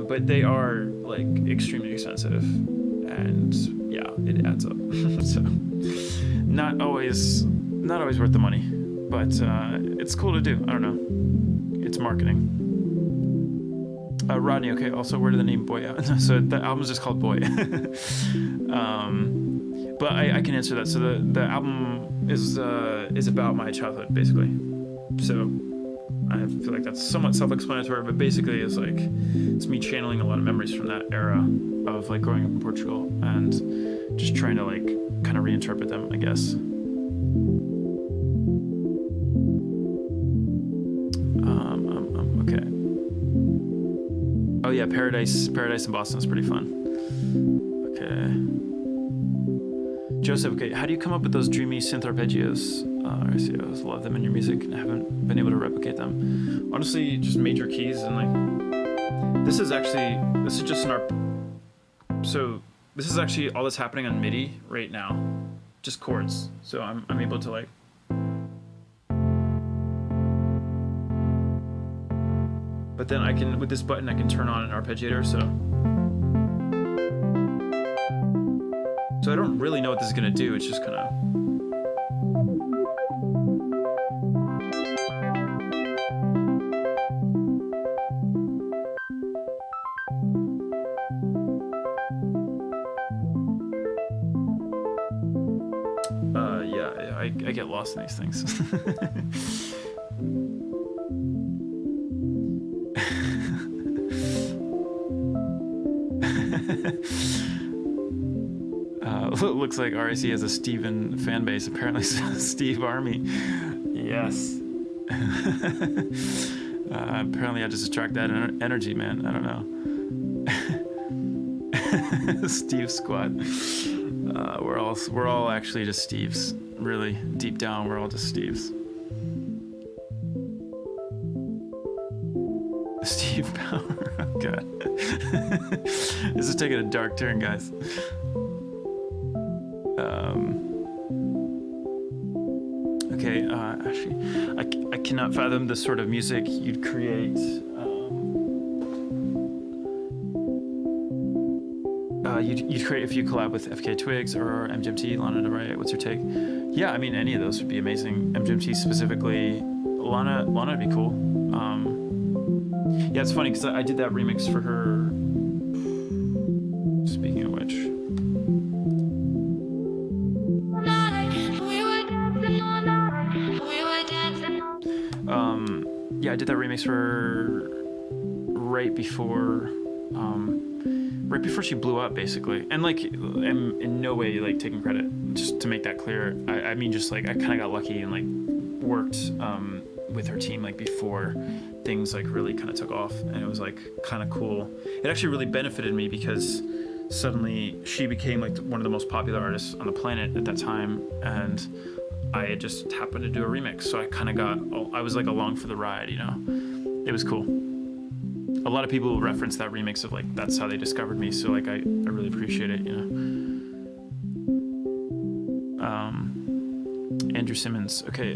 but they are like extremely expensive, and yeah, it adds up. So not always worth the money. But it's cool to do. I don't know. It's marketing. Rodney, okay, also where did the name Boy out? So the album's just called Boy. But I can answer that. So the album is about my childhood, basically. So I feel like that's somewhat self-explanatory, but basically it's me channeling a lot of memories from that era of like growing up in Portugal and just trying to like kind of reinterpret them, I guess. Okay. Oh yeah, Paradise in Boston is pretty fun. Okay. Joseph, okay, how do you come up with those dreamy synth arpeggios? I see, I always love them in your music and haven't been able to replicate them. Honestly, just major keys and like, this is just an so this is actually all that's happening on MIDI right now, just chords. So I'm able to like, but then I can, with this button, I can turn on an arpeggiator, so I don't really know what this is gonna do, it's just gonna... I get lost in these things. Looks like RAC has a Steven fan base. Apparently, Steve Army. Yes. Apparently, I just attract that energy, man. I don't know. Steve Squad. We're all actually just Steves. Really, deep down, we're all just Steves. Steve Power. Oh god. This is taking a dark turn, guys. Okay, actually, I cannot fathom the sort of music you'd create. You'd create if you collab with FK Twigs or MGMT, Lana Del Rey. What's your take? Yeah, I mean, any of those would be amazing. MGMT specifically, Lana would be cool. Yeah, it's funny because I did that remix for her. Speaking of which. Yeah, I did that remix for her right before she blew up, basically. And like, I'm in no way like taking credit, just to make that clear. I mean, just like I kind of got lucky and like worked with her team like before things like really kind of took off, and it was like kind of cool. It actually really benefited me because suddenly she became like one of the most popular artists on the planet at that time, and I had just happened to do a remix, so I was like along for the ride, you know. It was cool. A lot of people reference that remix of like that's how they discovered me, so like I really appreciate it, you know. Andrew Simmons. Okay,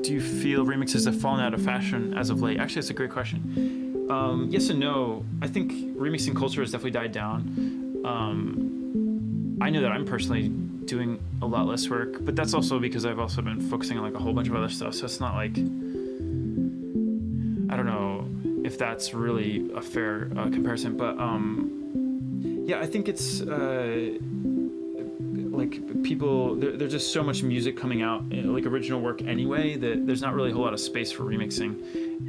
do you feel remixes have fallen out of fashion as of late? Actually, that's a great question. Yes and no. I think remixing culture has definitely died down. I know that I'm personally doing a lot less work, but that's also because I've also been focusing on like a whole bunch of other stuff, so it's not like, I don't know if that's really a fair comparison, but yeah, I think it's like people, there's just so much music coming out, like original work anyway, that there's not really a whole lot of space for remixing,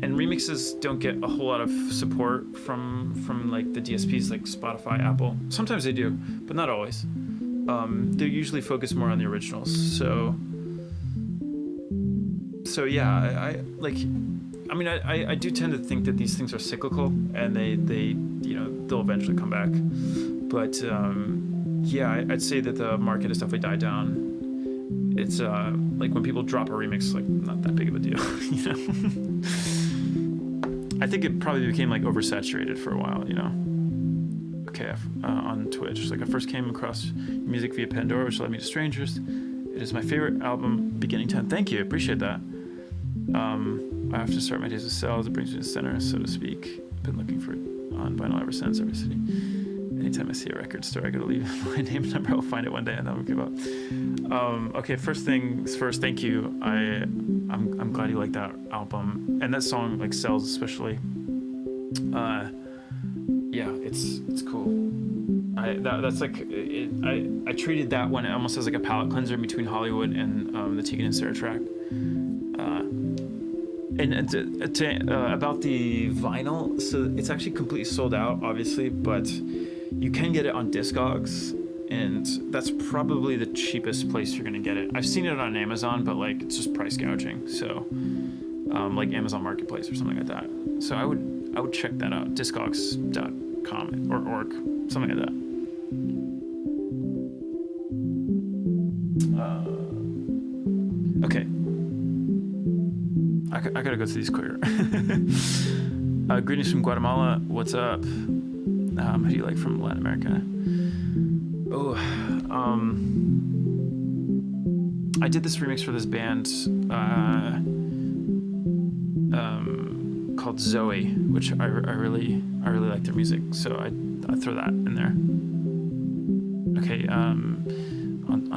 and remixes don't get a whole lot of support from like the DSPs like Spotify, Apple. Sometimes they do, but not always. They're usually focused more on the originals, so yeah, I mean, I do tend to think that these things are cyclical, and they you know, they'll eventually come back. But yeah, I'd say that the market has definitely died down. It's like when people drop a remix, like not that big of a deal, you know. I think it probably became like oversaturated for a while, you know. Okay, on Twitch, like I first came across music via Pandora, which led me to Strangers. It is my favorite album, beginning to end. Thank you, appreciate that. I have to start my days with cells. It brings me to the center, so to speak. Been looking for it on vinyl ever since. Every city. Anytime I see a record store, I gotta leave my name and number. I'll find it one day and then I'll give up. Okay, first things first. Thank you. I'm glad you like that album and that song, like Cells especially. Yeah, it's cool. That's like I treated that one almost as like a palate cleanser between Hollywood and the Tegan and Sarah track. And about the vinyl, so it's actually completely sold out, obviously, but you can get it on Discogs, and that's probably the cheapest place you're gonna get it. I've seen it on Amazon, but like it's just price gouging, so like Amazon Marketplace or something like that. So I would check that out, discogs.com or org, something like that. Okay. I gotta go through these quicker. Greetings from Guatemala. What's up? How do you like from Latin America? Oh, I did this remix for this band called Zoe, which I really like their music, so I throw that in there. Okay, on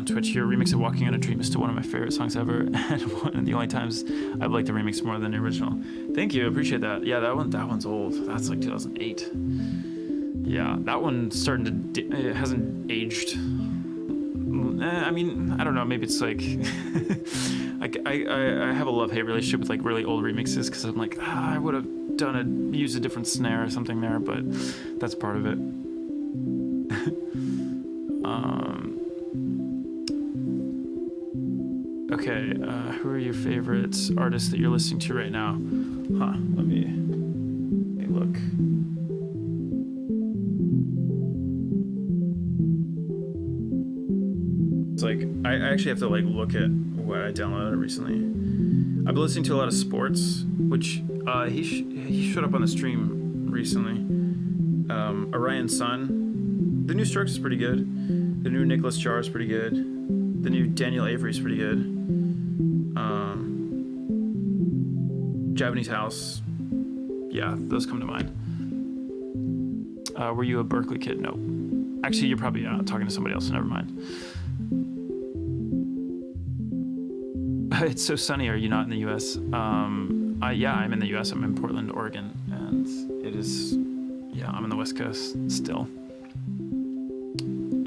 Twitch here, remix of Walking on a Dream is still one of my favorite songs ever, and one of the only times I've liked the remix more than the original. Thank you, appreciate that. Yeah, that one's old. That's like 2008. Yeah, that one it hasn't aged I mean, I don't know. Maybe it's like, I have a love-hate relationship with like really old remixes because I'm like, I would have used a different snare or something there, but that's part of it. Okay, who are your favorite artists that you're listening to right now? Let me look. It's like, I actually have to like look at what I downloaded recently. I've been listening to a lot of sports, which he showed up on the stream recently. Orion Sun. The new Strokes is pretty good. The new Nicholas Jar is pretty good. The new Daniel Avery is pretty good. Japanese House. Yeah, those come to mind. Were you a Berkeley kid? No. Actually, you're probably talking to somebody else, so never mind. It's so sunny. Are you not in the U.S.? Yeah, I'm in the U.S. I'm in Portland, Oregon, and it is. Yeah, I'm on the West Coast still.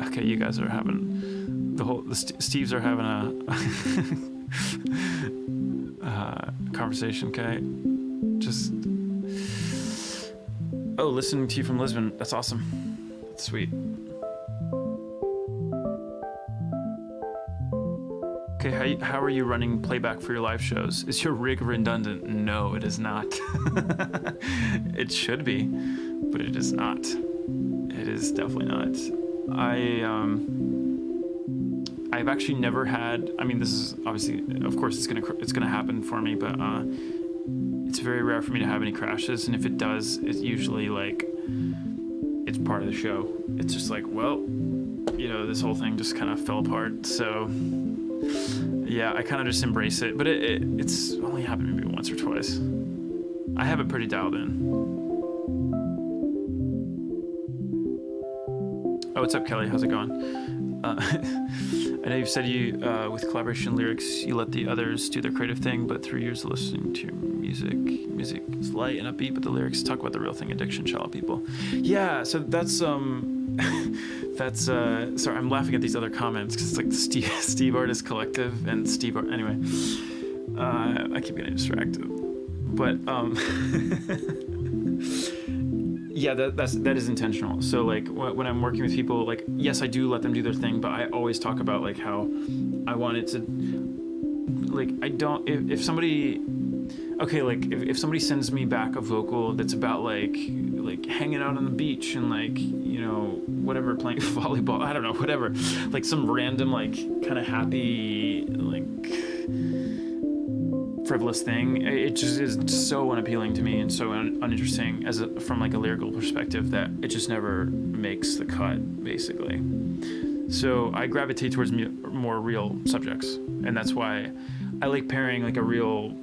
Okay, you guys are having the Steves are having a conversation. Okay, just listening to you from Lisbon. That's awesome. That's sweet. Okay, how are you running playback for your live shows? Is your rig redundant? No, it is not. It should be, but it is not. It is definitely not. I've actually never had. I mean, this is obviously, of course, it's gonna happen for me, but it's very rare for me to have any crashes, and if it does, it's usually like it's part of the show. It's just like, well, this whole thing just kind of fell apart. So yeah, I kind of just embrace it, but it's only happened maybe once or twice. I have it pretty dialed in. Oh, what's up, Kelly? How's it going? I know you've said with collaboration lyrics, you let the others do their creative thing, but through years of listening to your music is light and upbeat, but the lyrics talk about the real thing, addiction, shallow people. Yeah, so that's sorry, I'm laughing at these other comments because it's like the Steve Artist Collective and anyway, I keep getting distracted, but yeah, that is intentional. So like when I'm working with people, like, yes, I do let them do their thing, but I always talk about like how I want it to, like, I don't, if somebody, okay, like if somebody sends me back a vocal that's about like hanging out on the beach and like, whatever, playing volleyball, I don't know, whatever, like some random like kind of happy like frivolous thing, it just is so unappealing to me and so uninteresting from like a lyrical perspective that it just never makes the cut, basically. So I gravitate towards more real subjects, and that's why I like pairing like a real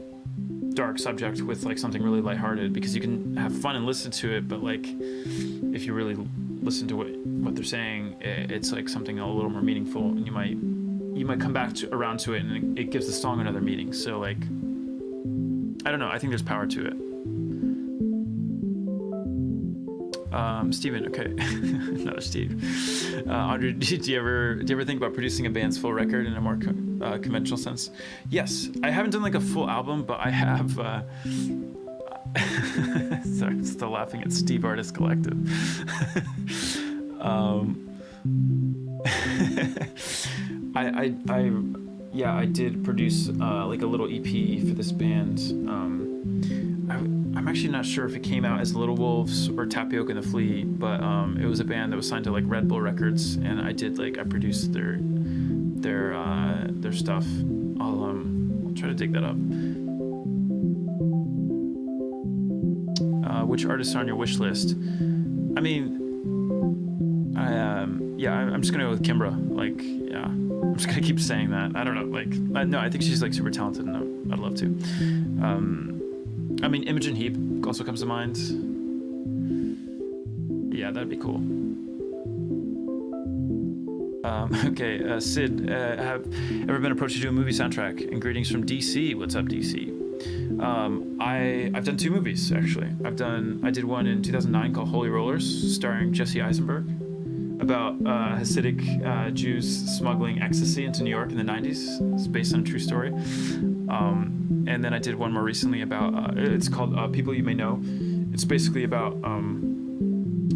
dark subject with like something really lighthearted, because you can have fun and listen to it, but like if you really listen to what they're saying, it's like something a little more meaningful, and you might come back around to it, and it gives the song another meaning. So like, I don't know, I think there's power to it. Steven, okay. Another Steve. Audrey, do you ever think about producing a band's full record in a more conventional sense? Yes, I haven't done like a full album, but I have. Sorry, I'm still laughing at Steve Artist Collective. I did produce like a little EP for this band. I'm actually not sure if it came out as Little Wolves or Tapioca and the Flea, but it was a band that was signed to like Red Bull Records, and I produced their stuff. I'll try to dig that up. Which artists are on your wish list? I mean, I'm just gonna go with Kimbra. Like, yeah, I'm just gonna keep saying that. I don't know, like, no, I think she's like super talented, and I'd love to. I mean, Imogen Heap also comes to mind. Yeah, that'd be cool. Okay, Sid, have ever been approached to do a movie soundtrack? And greetings from DC. What's up, DC? I've done 2 movies actually. I did one in 2009 called Holy Rollers, starring Jesse Eisenberg, about Hasidic Jews smuggling ecstasy into New York in the 90s. It's based on a true story. And then I did one more recently about, it's called People You May Know. It's basically about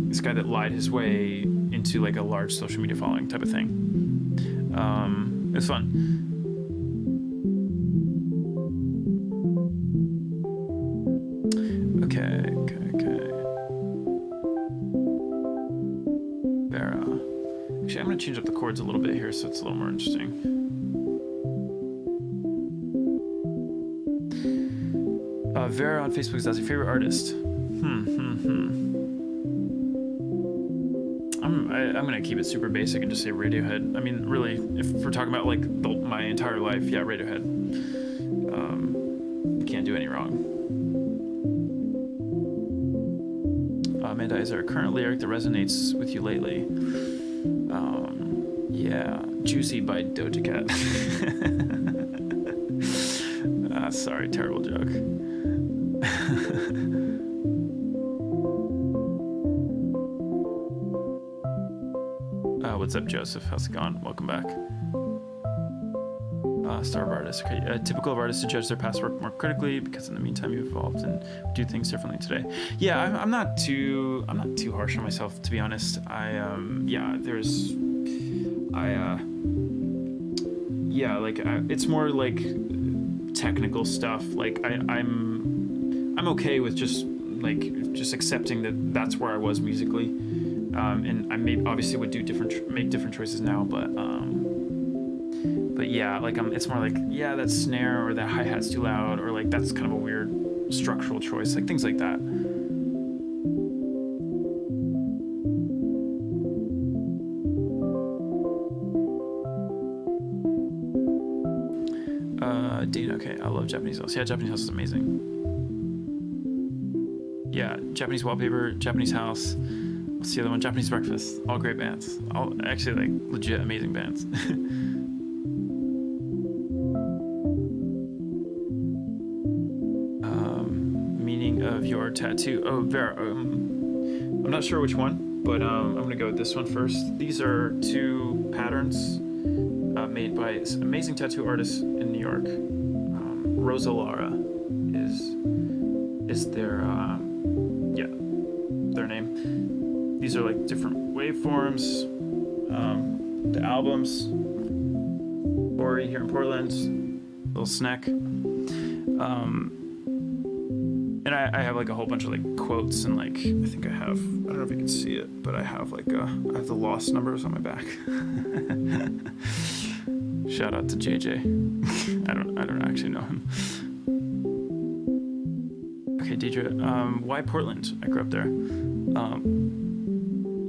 this guy that lied his way into like a large social media following type of thing. It's fun. Okay. Vera. Actually, I'm going to change up the chords a little bit here so it's a little more interesting. Vera on Facebook says, your favorite artist? I'm going to keep it super basic and just say Radiohead. I mean, really, if we're talking about like my entire life, yeah, Radiohead. You can't do any wrong. Amanda, is there a current lyric that resonates with you lately? Yeah, Juicy by Doja Cat. Sorry, terrible joke. What's up, Joseph? How's it going? Welcome back. Star of artists. Okay. Typical of artists to judge their past work more critically because in the meantime you've evolved and do things differently today. Yeah, I'm not too harsh on myself, to be honest. It's more like technical stuff. Like I'm okay with just accepting that that's where I was musically. And I obviously would make different choices now, but yeah, like it's more like, yeah, that snare or that hi-hat's too loud, or like that's kind of a weird structural choice, like things like that. Dana, okay, I love Japanese house. Yeah, Japanese house is amazing. Yeah, Japanese wallpaper, Japanese house. What's the other one? Japanese breakfast. All great bands. All actually like legit amazing bands. Meaning of your tattoo. Oh, Vera. I'm not sure which one, but I'm gonna go with this one first. These are two patterns made by this amazing tattoo artist in New York. Rosa Lara is their their name. These are like different waveforms. The albums. Ori here in Portland. Little snack. And I have like a whole bunch of like quotes and like I think I don't know if you can see it, but I have like I have the lost numbers on my back. Shout out to JJ. I don't actually know him. Okay, Deidre. Why Portland? I grew up there.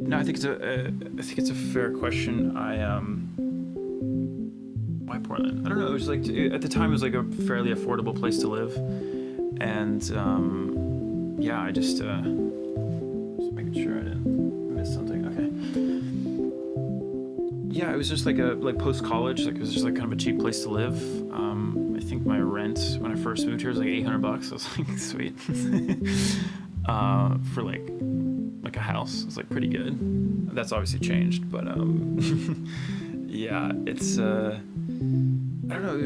No, I think it's a fair question. Why Portland? I don't know. It was like at the time it was like a fairly affordable place to live, and yeah, I just making sure I didn't miss something. Okay. Yeah, it was just like post college. Like it was just like kind of a cheap place to live. I think my rent when I first moved here was like $800. I was like, sweet. For like a house. It's like pretty good. That's obviously changed, but yeah, it's I don't know.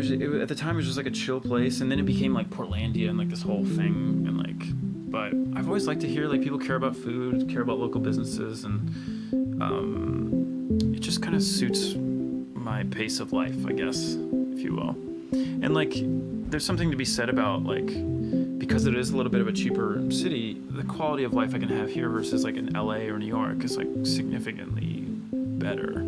At the time it was just like a chill place, and then it became like Portlandia and like this whole thing, and like. But I've always liked to hear like people care about food, care about local businesses, and it just kind of suits my pace of life, I guess, if you will. And like, there's something to be said about like, because it is a little bit of a cheaper city, the quality of life I can have here versus like in LA or New York is like significantly better.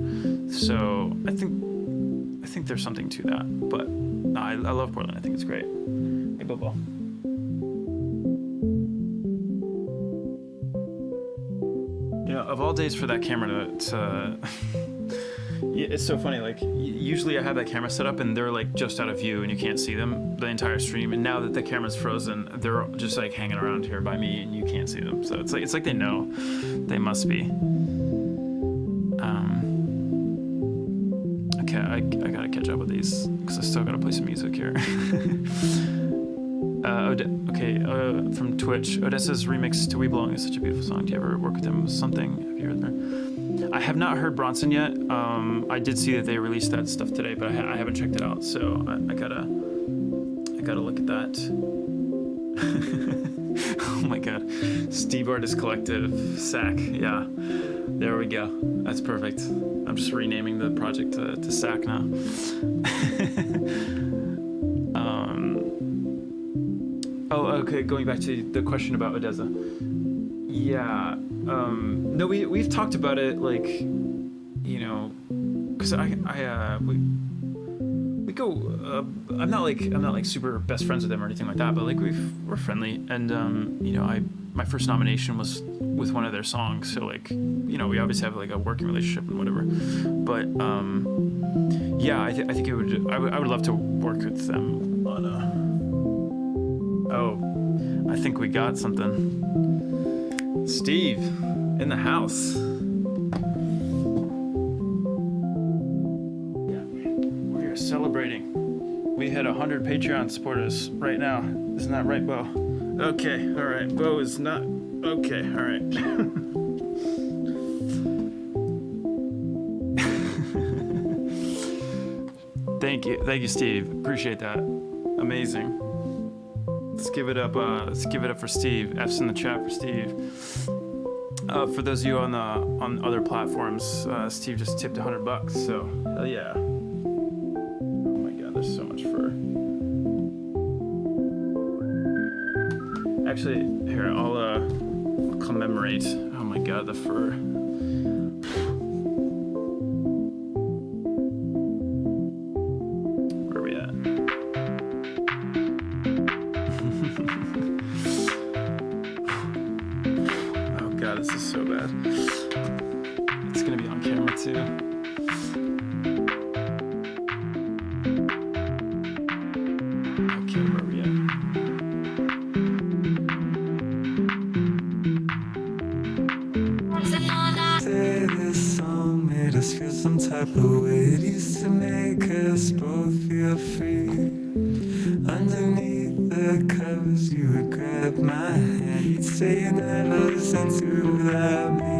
So I think there's something to that. But no, I love Portland. I think it's great. Hey, Bobo. You know, of all days for that camera to yeah, it's so funny. Like usually I have that camera set up and they're like just out of view and you can't see them the entire stream. And now that the camera's frozen, they're just like hanging around here by me and you can't see them. So it's like they know. They must be. Okay, I gotta catch up with these because I still gotta play some music here. From Twitch, Odessa's remix to We Belong is such a beautiful song. Do you ever work with him with something? Have you heard there? I have not heard Bronson yet. I did see that they released that stuff today, but I haven't checked it out. So I gotta look at that. Oh my God, Steve Artist Collective, SAC. Yeah, there we go. That's perfect. I'm just renaming the project to SAC now. Oh, okay. Going back to the question about Odessa. Yeah. No, we've talked about it, like, you know, because we go. I'm not like super best friends with him or anything like that, but like we're friendly, and you know, my first nomination was with one of their songs, so like, you know, we obviously have like a working relationship and whatever. But yeah, I think it would. I would love to work with them on a. Oh, I think we got something. Steve, in the house. Yeah, we are celebrating. We hit 100 Patreon supporters right now. Isn't that right, Bo? Okay, all right. Bo is not. Okay, all right. Thank you, Steve. Appreciate that. Amazing. Let's give it up for Steve. F's in the chat for Steve. For those of you on other platforms, Steve just tipped $100. So hell yeah. Oh my God, there's so much fur. Actually, here I'll commemorate. Oh my God, the fur. Where are we at? This is so bad. It's gonna be on camera too. Okay, where are we at? Say this song made us feel some type of way. It used to make us both feel free. Underneath the covers, you would grab my hand. You'd say you never listened to without me.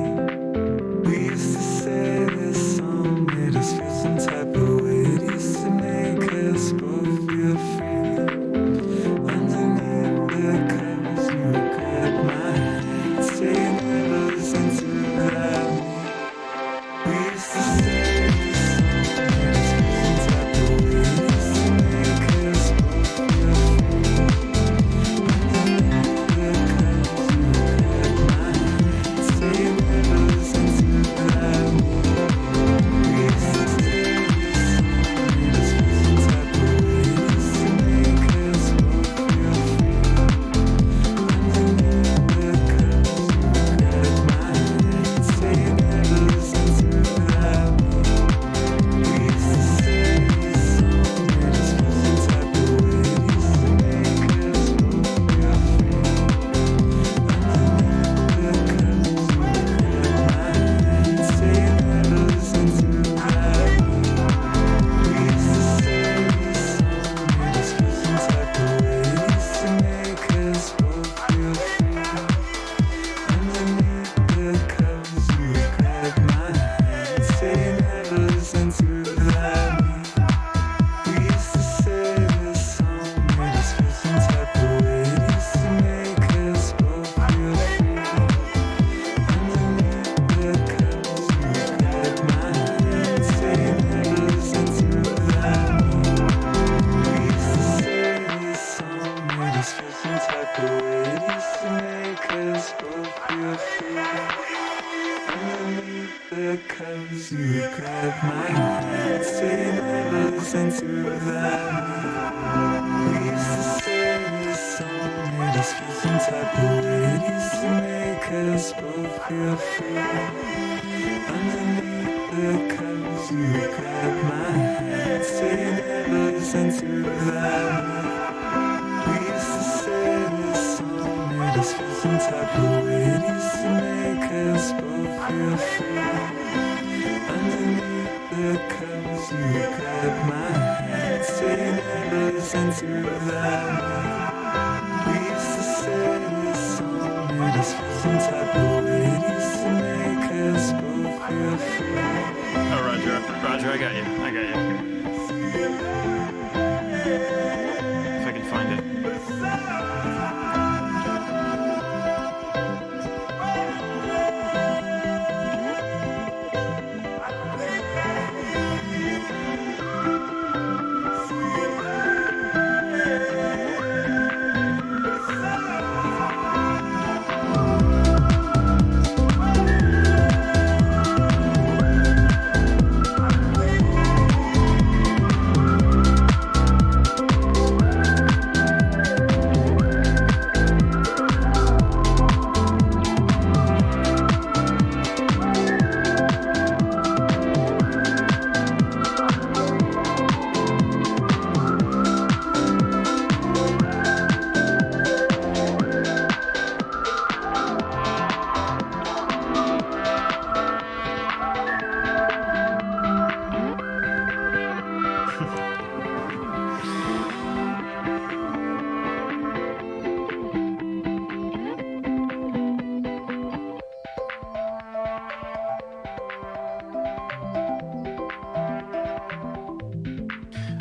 We used to say this song made us feel some type of way. It used to make us both feel free. Underneath the covers, you would grab my hand. You'd say you never listened to without me. We used to say this song made us feel some type of way. It used to make us both feel free. Underneath the covers, you would grab my hand. You'd say you never listened to without me. We used to say this song made us feel some type of way. It used to make us both feel free. Underneath the covers, you would grab my hand. You'd say you never listened to without me. We used to say this song made us feel some type of way. It used to make us both feel free. Underneath the covers, you would grab my hand. You'd say you never listened to without me. We used to say this song made us feel some type of way. It used to make us both feel free. Underneath the covers, you would grab my hand. You'd say you never listened to without me. We used to say this song made us feel some type of way. It used to make us both feel free. Underneath the covers, you would grab my hand. You'd say you never listened to without me. We used to say this song made us feel some type of way. It used to make us both feel free. Underneath the covers, you would grab my hand. Say you never listened to without me. We used to say this song made us feel some type of way. It used to make us both feel free. Underneath the covers, you would grab my hand. Say you never listened to without me. We used to say this song made us feel some type of way. It used to make us both feel free. Underneath the covers, you would grab my hand. Say you never listened to without me. We used to say this song made us feel some type of way. It used to make us both Oh, Roger, I got you. If I can find it.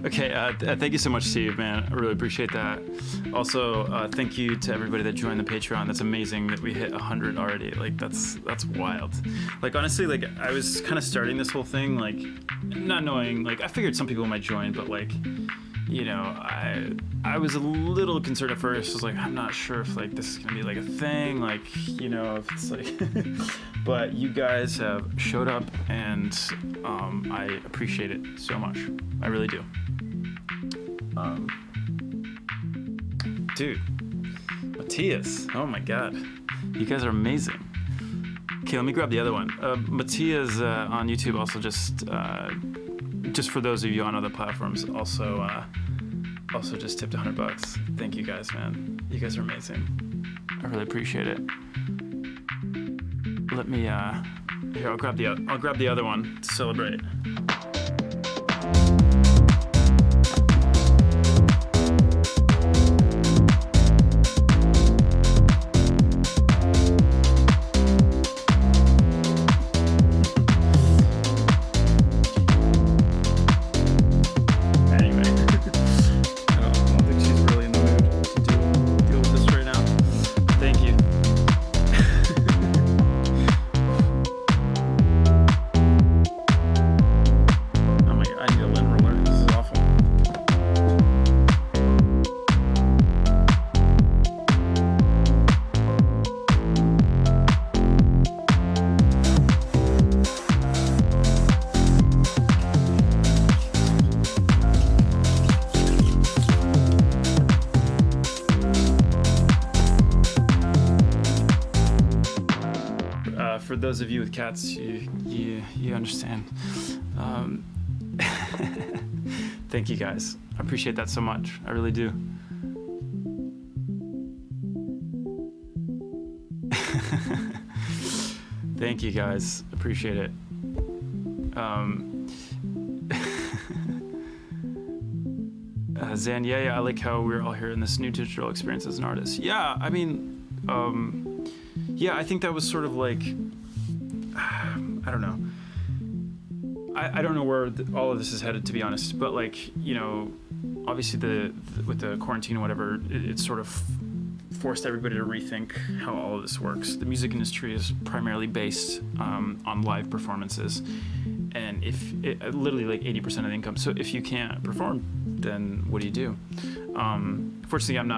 Okay, thank you so much, Steve, man. I really appreciate that. Also, thank you to everybody that joined the Patreon. That's amazing that we hit 100 already. Like, that's wild. Like, honestly, like, I was kind of starting this whole thing, like, not knowing, like, I figured some people might join, but, like, you know, I was a little concerned at first. I was like, I'm not sure if, like, this is gonna be, like, a thing, like, you know, if it's, like... But you guys have showed up, and I appreciate it so much. I really do. Dude, Matthias, oh my god, you guys are amazing. Okay, let me grab the other one. Matthias on YouTube also just for those of you on other platforms, also just tipped $100. Thank you guys, man. You guys are amazing. I really appreciate it. Let me here, I'll grab the other one to celebrate. For those of you with cats, you understand. Thank you guys. I appreciate that so much. I really do. Thank you guys. Appreciate it. Zan, yeah, I like how we're all here in this new digital experience as an artist. Yeah, I mean, yeah, I think that was sort of like, I don't know. I don't know where all of this is headed, to be honest. But like, you know, obviously with the quarantine or whatever, it sort of forced everybody to rethink how all of this works. The music industry is primarily based on live performances, and if literally like 80% of the income. So if you can't perform, then what do you do? Fortunately, I'm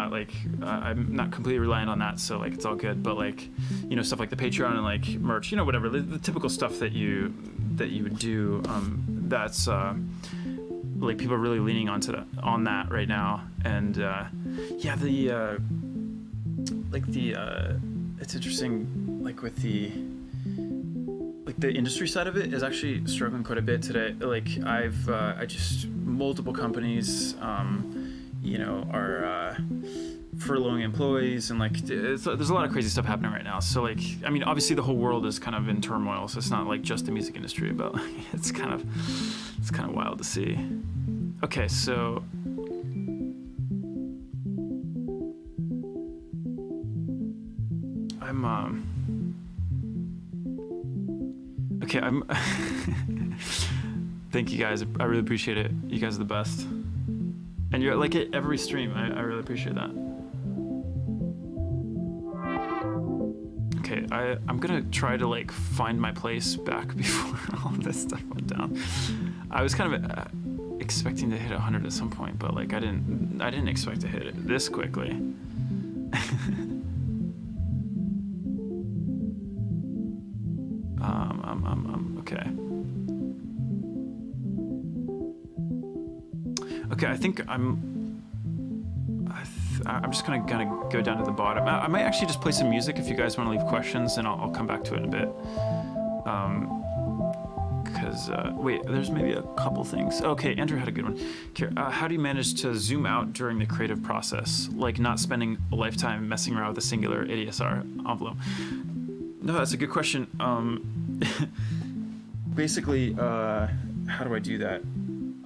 not completely reliant on that, so like it's all good. But like, you know, stuff like the Patreon and like merch, you know, whatever, the typical stuff that you would do. That's like people are really leaning on that right now, and yeah, it's interesting, like with the industry side of it is actually struggling quite a bit today. Like I just multiple companies, you know, are furloughing employees, and like there's a lot of crazy stuff happening right now. So like, I mean, obviously the whole world is kind of in turmoil, so it's not like just the music industry, but like, it's kind of wild to see. Okay, so Okay, I'm. Thank you guys. I really appreciate it. You guys are the best. And you're like at every stream. I really appreciate that. Okay, I'm gonna try to like find my place back before all this stuff went down. I was kind of expecting to hit 100 at some point, but like I didn't expect to hit it this quickly. Okay. Okay, I think I'm just gonna go down to the bottom. I might actually just play some music if you guys want to leave questions, and I'll come back to it in a bit. Because wait, there's maybe a couple things. Okay, Andrew had a good one. How do you manage to zoom out during the creative process, like not spending a lifetime messing around with a singular ADSR envelope? No, that's a good question. Basically, how do I do that?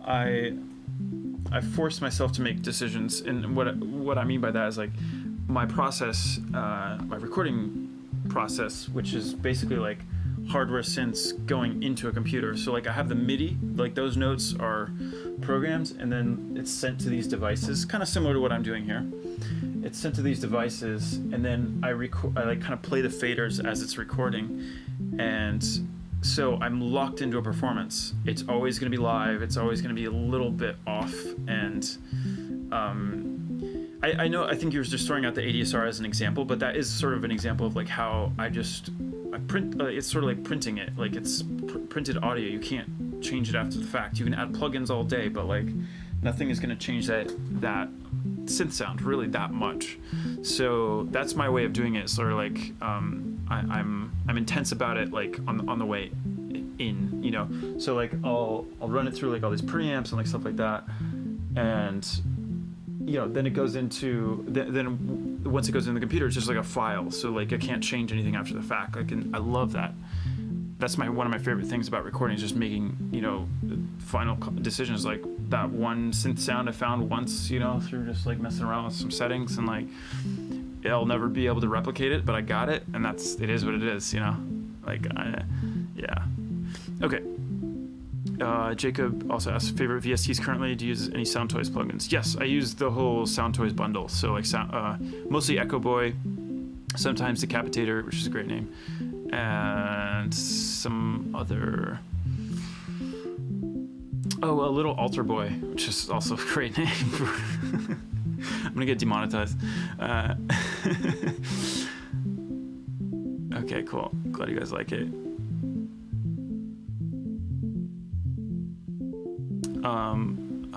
I force myself to make decisions, and what I mean by that is like my process, my recording process, which is basically like hardware synths going into a computer. So like I have the MIDI, like those notes are programs, and then it's sent to these devices, kind of similar to what I'm doing here. It's sent to these devices, and then I like kind of play the faders as it's recording, and so I'm locked into a performance. It's always going to be live. It's always going to be a little bit off, and I know. I think you were just throwing out the ADSR as an example, but that is sort of an example of like how I print. It's sort of like printing it. Like it's printed audio. You can't change it after the fact. You can add plugins all day, but like nothing is going to change that synth sound really that much. So that's my way of doing it. Sort of like I'm intense about it, like on the way in, you know. So like I'll run it through like all these preamps and like stuff like that, and you know, then it goes into then once it goes in the computer, it's just like a file. So like I can't change anything after the fact. I love that. That's one of my favorite things about recording, is just making, you know, final decisions. Like that one synth sound I found once, you know, through just like messing around with some settings, and like I'll never be able to replicate it, but I got it, and it is what it is, you know. Like yeah. Okay. Jacob also asked, favorite VSTs currently. Do you use any Soundtoys plugins? Yes, I use the whole Soundtoys bundle. So like mostly Echo Boy, sometimes Decapitator, which is a great name, and some other. Oh, a little Alter Boy, which is also a great name. I'm gonna get demonetized. Okay, cool. Glad you guys like it.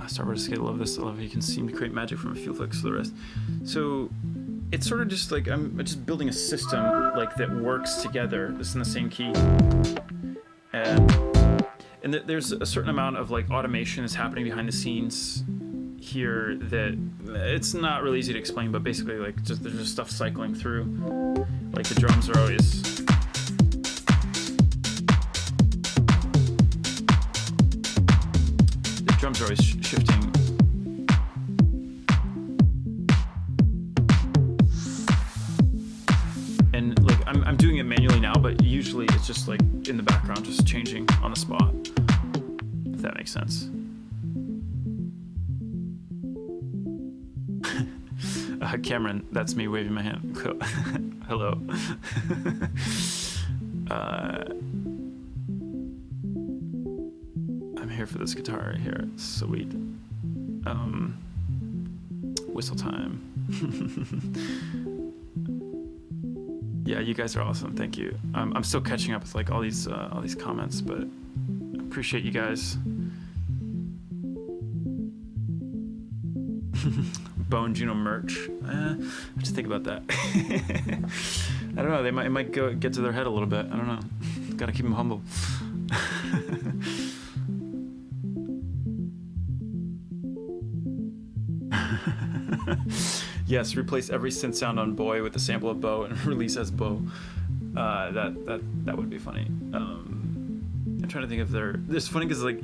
Star Wars Escape, love this. I love how you can seem to create magic from a few clicks to the rest. So it's sort of just like I'm just building a system like that works together. This is in the same key, and there's a certain amount of like automation is happening behind the scenes here that it's not really easy to explain, but basically like there's just stuff cycling through. Like the drums are always. Drums are always shifting. And like I'm doing it manually now, but usually it's just like in the background, just changing on the spot. If that makes sense. Cameron, that's me waving my hand. Hello. I'm here for this guitar right here. Sweet. Whistle time. Yeah, you guys are awesome. Thank you. I'm still catching up with like all these comments, but I appreciate you guys. Bone Juno merch. I have to think about that. I don't know. It might get to their head a little bit. I don't know. Gotta keep them humble. Yes, replace every synth sound on Boy with a sample of Bo and release as Bo. That would be funny. I'm trying to think if it's funny because like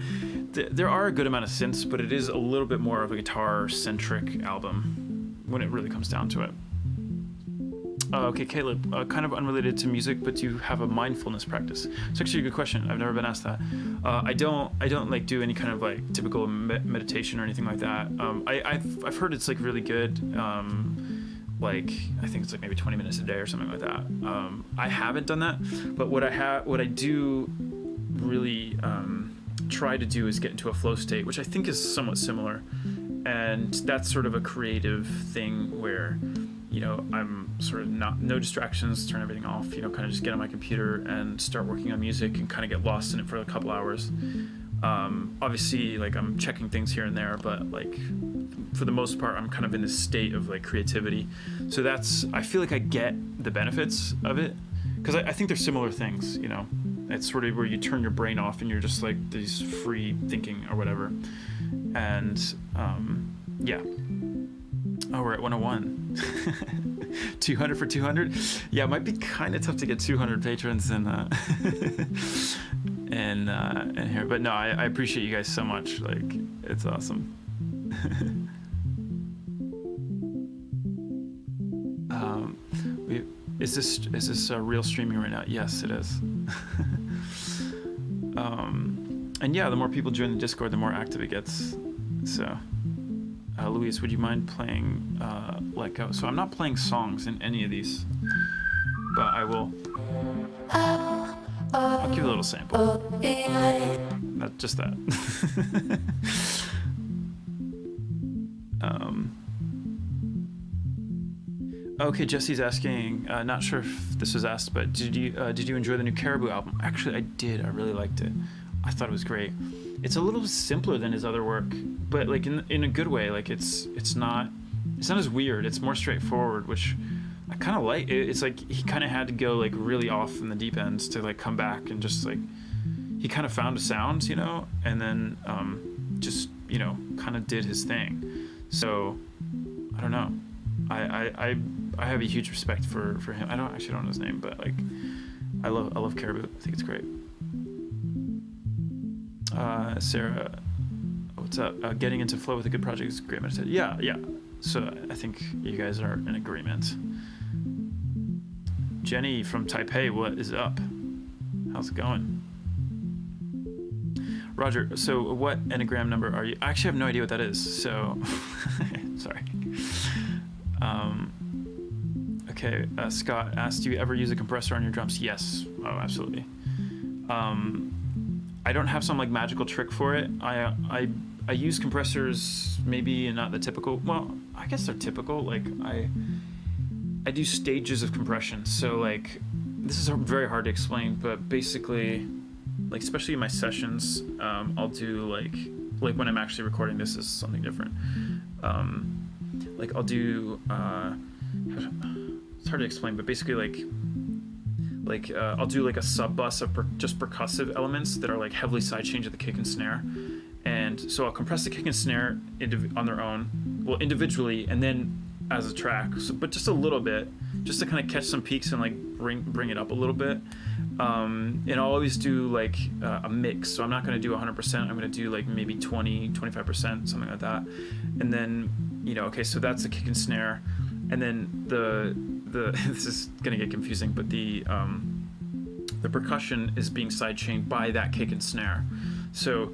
there are a good amount of synths, but it is a little bit more of a guitar centric album when it really comes down to it. Okay, Caleb, kind of unrelated to music, but do you have a mindfulness practice? It's actually a good question. I've never been asked that. I don't like do any kind of like typical meditation or anything like that. I've heard it's like really good. Like I think it's like maybe 20 minutes a day or something like that. I haven't done that, but what I do really try to do is get into a flow state, which I think is somewhat similar, and that's sort of a creative thing where, you know, I'm sort of no distractions, turn everything off, you know, kind of just get on my computer and start working on music and kind of get lost in it for a couple hours. Obviously, like I'm checking things here and there, but like for the most part, I'm kind of in this state of like creativity. So I feel like I get the benefits of it because I think they're similar things, you know. It's sort of where you turn your brain off and you're just like these free thinking or whatever. And yeah. Oh, we're at 101. 200 for 200. Yeah, it might be kind of tough to get 200 patrons in here, but no, I appreciate you guys so much. Like, it's awesome. Is this real streaming right now? Yes, it is. And yeah, the more people join the Discord, the more active it gets. So. Luis, would you mind playing Let Go? So I'm not playing songs in any of these, but I will. I'll give you a little sample. Not just that. Okay, Jesse's asking. Not sure if this was asked, but did you enjoy the new Caribou album? Actually, I did. I really liked it. I thought it was great. It's a little simpler than his other work, but like in a good way. Like it's not as weird. It's more straightforward, which I kind of like. It's like he kind of had to go like really off in the deep end to like come back and just like he kind of found a sound, you know, and then just, you know, kind of did his thing. So I don't know. I have a huge respect for him. I don't know his name, but like I love Caribou. I think it's great. Sarah, what's up? Getting into flow with a good project is great meditation. Yeah. So I think you guys are in agreement. Jenny from Taipei, what is up? How's it going? Roger, so what Enneagram number are you? I actually have no idea what that is, so sorry. Okay, Scott asked, do you ever use a compressor on your drums? Yes. Oh, absolutely. I don't have some like magical trick for it. I use compressors, maybe not the typical. Well, I guess they're typical. Like I do stages of compression. So like this is very hard to explain, but basically, like especially in my sessions, I'll do like when I'm actually recording. This is something different. Like I'll do. It's hard to explain, but basically like I'll do like a sub bus of just percussive elements that are like heavily sidechained to the kick and snare, and so I'll compress the kick and snare on their own, well individually, and then as a track, but just a little bit, just to kind of catch some peaks and like bring it up a little bit. And I'll always do like a mix, so I'm not going to do 100%. I'm going to do like maybe 20-25%, something like that. And then, you know, okay, so that's the kick and snare, and then the this is gonna get confusing, but the percussion is being sidechained by that kick and snare. So,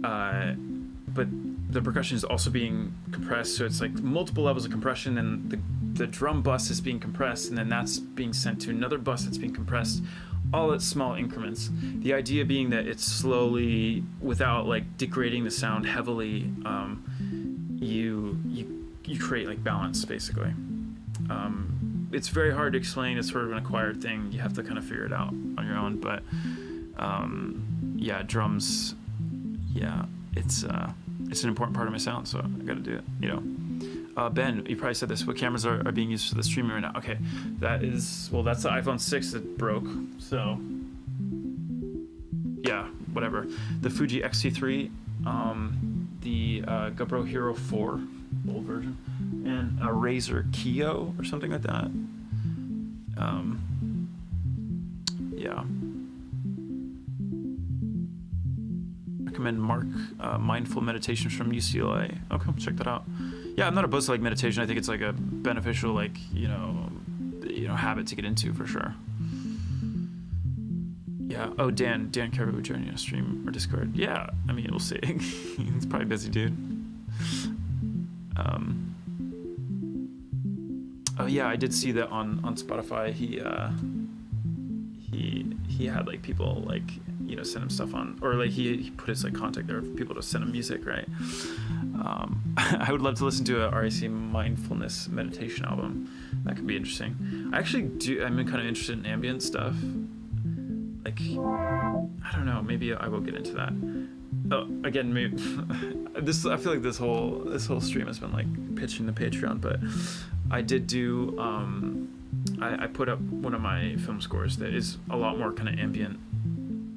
but the percussion is also being compressed, so it's like multiple levels of compression, and the drum bus is being compressed, and then that's being sent to another bus that's being compressed, all at small increments. The idea being that it's slowly, without like degrading the sound heavily, you create like balance, basically. It's very hard to explain. It's sort of an acquired thing. You have to kind of figure it out on your own. But yeah, drums. Yeah, it's an important part of my sound, so I got to do it. You know, Ben, you probably said this. What cameras are being used for the streaming right now? Okay, that's the iPhone 6 that broke. So yeah, whatever. The Fuji X-T3, the GoPro Hero 4, old version, and a Razer Kyo or something like that. Yeah. Recommend Mark Mindful Meditations from UCLA. Okay, check that out. Yeah, I'm not opposed to like meditation. I think it's like a beneficial, like, you know, habit to get into for sure. Yeah. Oh, Dan Carver would join you on stream or Discord. Yeah. I mean, we'll see. He's probably busy, dude. Oh yeah, I did see that on Spotify. He had like people like send him stuff on, or like he put his like contact there for people to send him music, right? I would love to listen to a RAC mindfulness meditation album. That could be interesting. I'm kind of interested in ambient stuff. Like, I don't know, maybe I will get into that. Oh, again, maybe I feel like this whole stream has been like pitching the Patreon, but I did do I put up one of my film scores that is a lot more kind of ambient,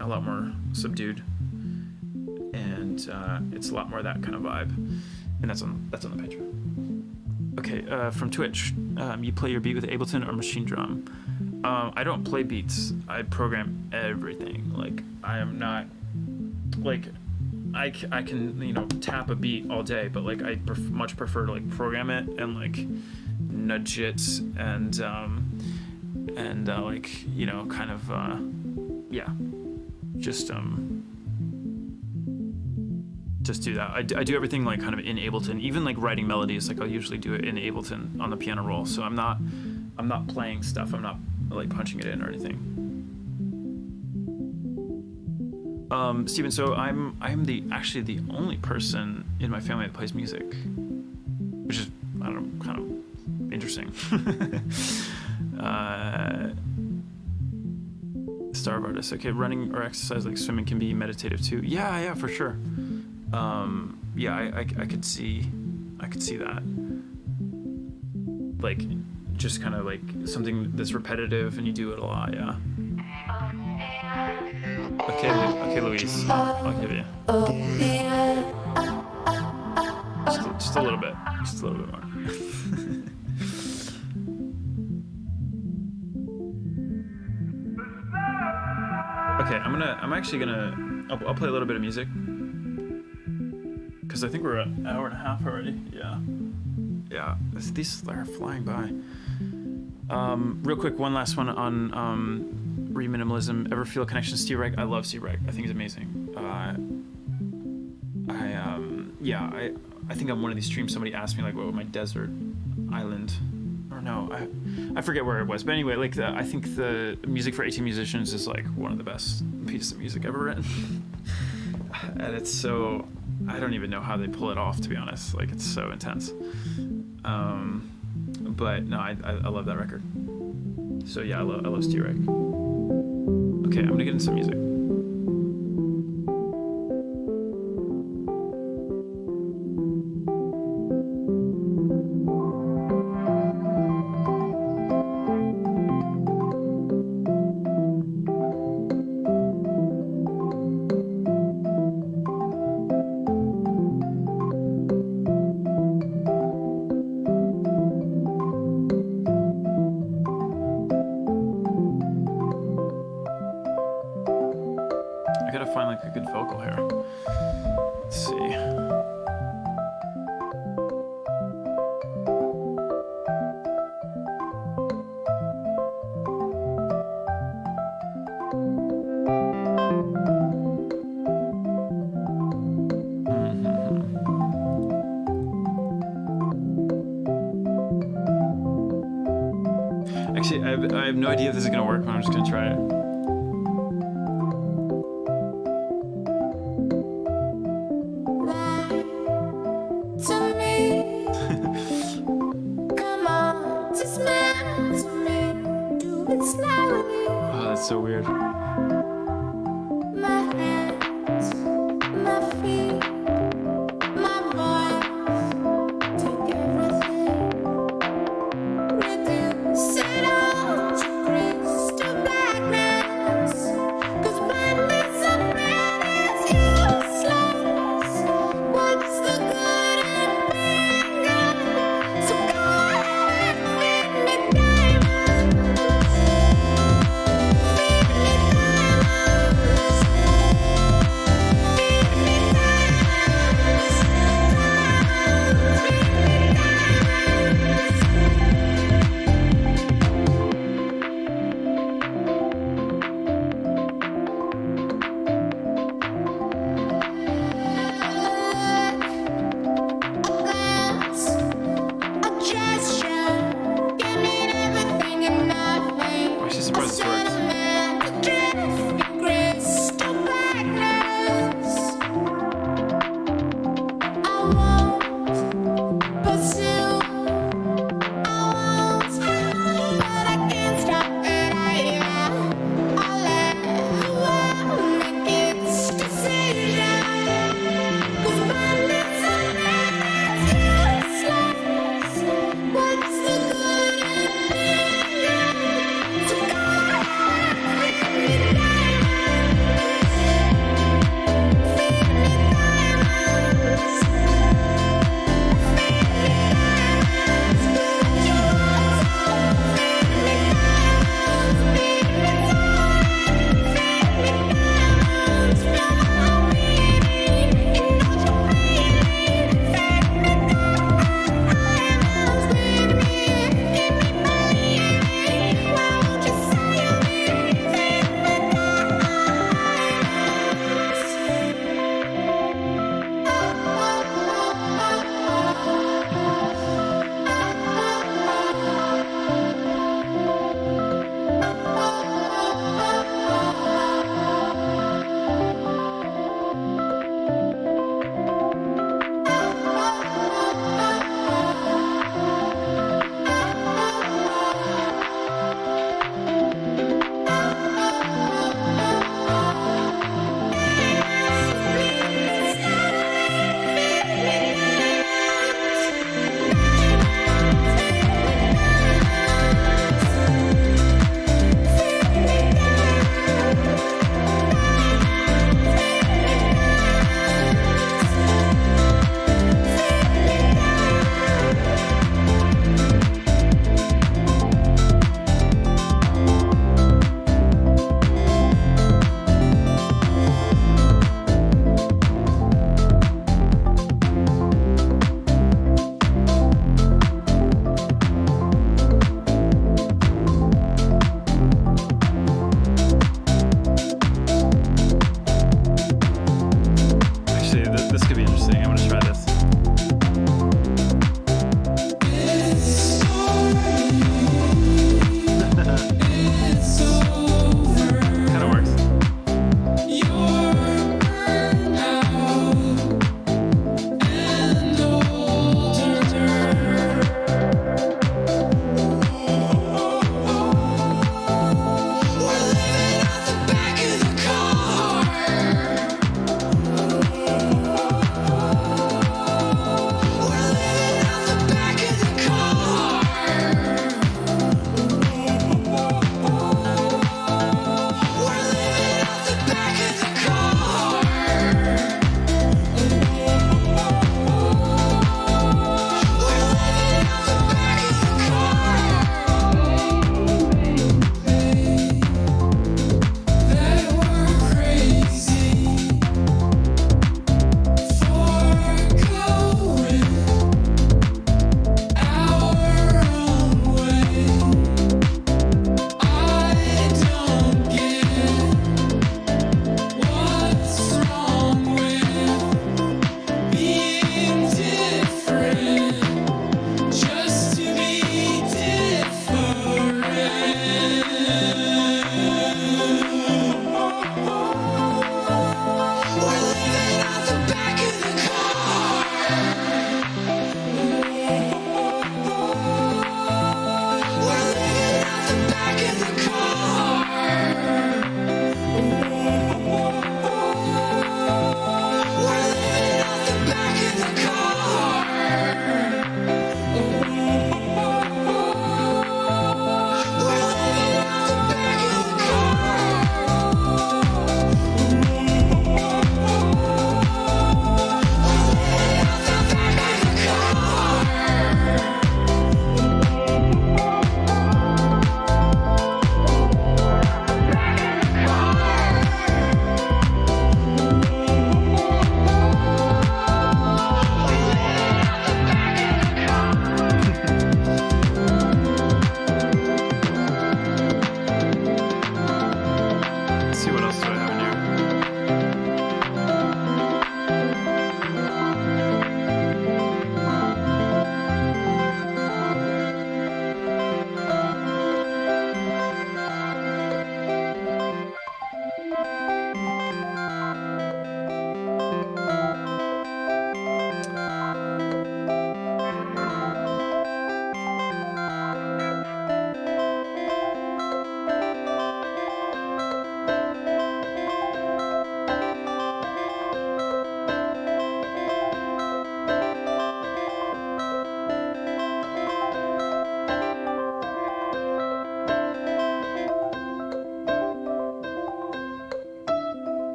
a lot more subdued, and it's a lot more that kind of vibe, and that's on the Patreon. Okay, from Twitch, you play your beat with Ableton or Machine Drum? I don't play beats. I program everything. Like, I am not like I can tap a beat all day, but like I much prefer to like program it and like nudge it and like kind of just do that. I do everything like kind of in Ableton, even like writing melodies. Like I'll usually do it in Ableton on the piano roll. So I'm not playing stuff. I'm not like punching it in or anything. Steven, so I'm actually the only person in my family that plays music, which is, I don't know, kind of interesting. Star of artists. Okay, running or exercise like swimming can be meditative too. Yeah, for sure. I could see that. Like, just kind of like something that's repetitive and you do it a lot. Yeah. Okay, Louise, I'll give you just a little bit more. Okay, I'll play a little bit of music because I think we're an hour and a half already. Yeah, these are flying by. Real quick, one last one on re-minimalism. Ever feel a connection to Steve Reich? I love Steve Reich. I think he's amazing. I think on one of these streams somebody asked me like what my desert island, or no, I forget where it was, but anyway, like I think the music for 18 musicians is like one of the best pieces of music ever written. And it's so, I don't even know how they pull it off, to be honest. Like, it's so intense. But no, I love that record. So yeah, I love Steve Reich. Okay, I'm gonna get into some music. I have no idea if this is gonna work, but I'm just gonna try it. Oh, that's so weird. My hands, my feet, my voice, take everything, reduce it all to crystal blackness, 'cause blindness of man is useless. What's the good in being good? So go ahead and feed me diamonds, feed me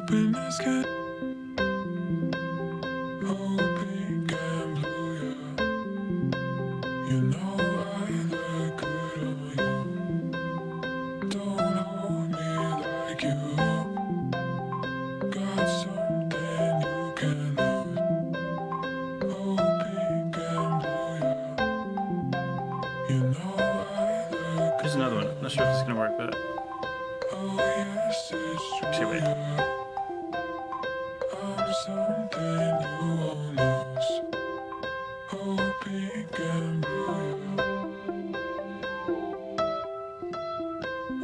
open the sky. Oh, pink and blue, yeah. You know I look good on you. Don't hold me like you. Got something you can lose. Oh, pink and blue, yeah. You know I look. Here's another one. Not sure if this is gonna work, but Oh, yes, it's true. actually, wait. I'm something you won't lose. Oh, pink and blue.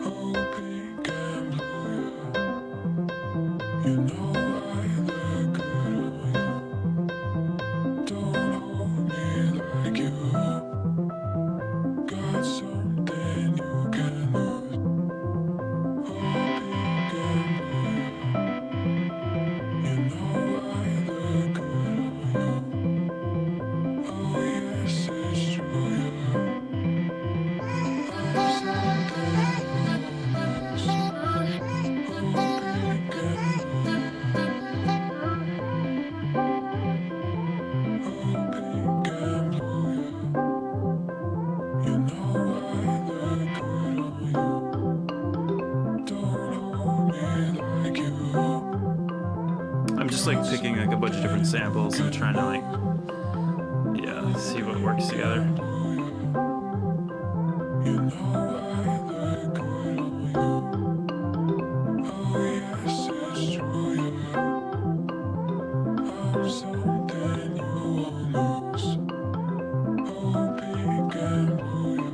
Oh, pink and blue. You know I look good on you. Don't hold me like you. Got something you can lose. Oh, pink and blue. You know I look good on you. Oh, yes, it's true, yeah. I'm something you won't lose. Oh, pink and blue. Oh, pink and blue, yeah. You know I look good on you. Don't hold me like you. I'm just like picking like a bunch of different samples and trying to like, yeah, see what works together. You know I look good on you. Oh, yes, it's true, yeah. I'm something you won't lose. Oh, pink and blue, yeah.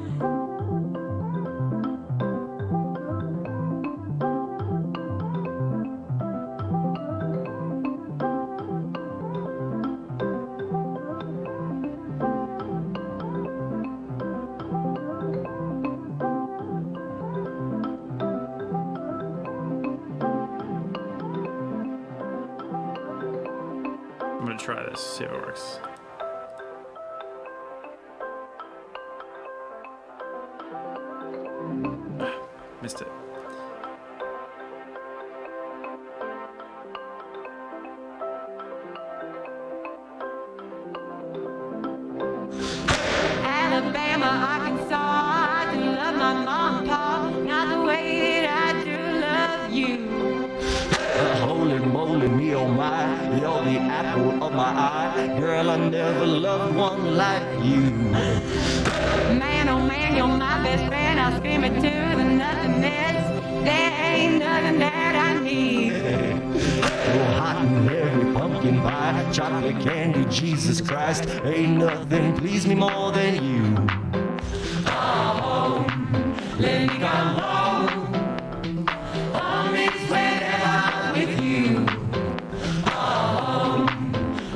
I'm gonna try this, see if it works. Missed it. Alabama, Arkansas, I do love my mom and pa, not the way that I do love you. Holy moly, me oh my, you're the apple of my eye. Girl, I never loved one like you. Man, oh man, you're my best friend. I'll scream it to the nothingness. There ain't nothing that I need. You're hot and every pumpkin pie, chocolate candy, Jesus Christ. Ain't nothing please me more than you. Come home, let me come home. Home is whenever I'm with you. Come home,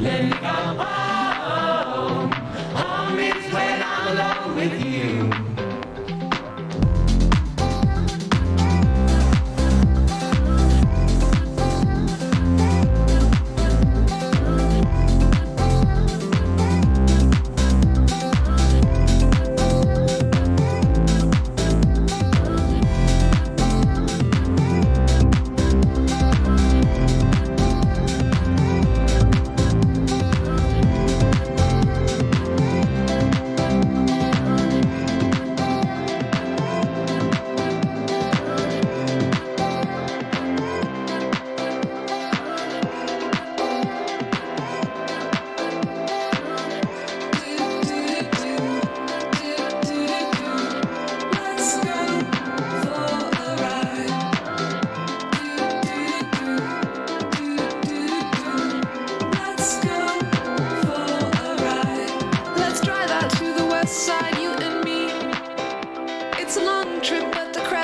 let me come home. Home is when I'm alone with you.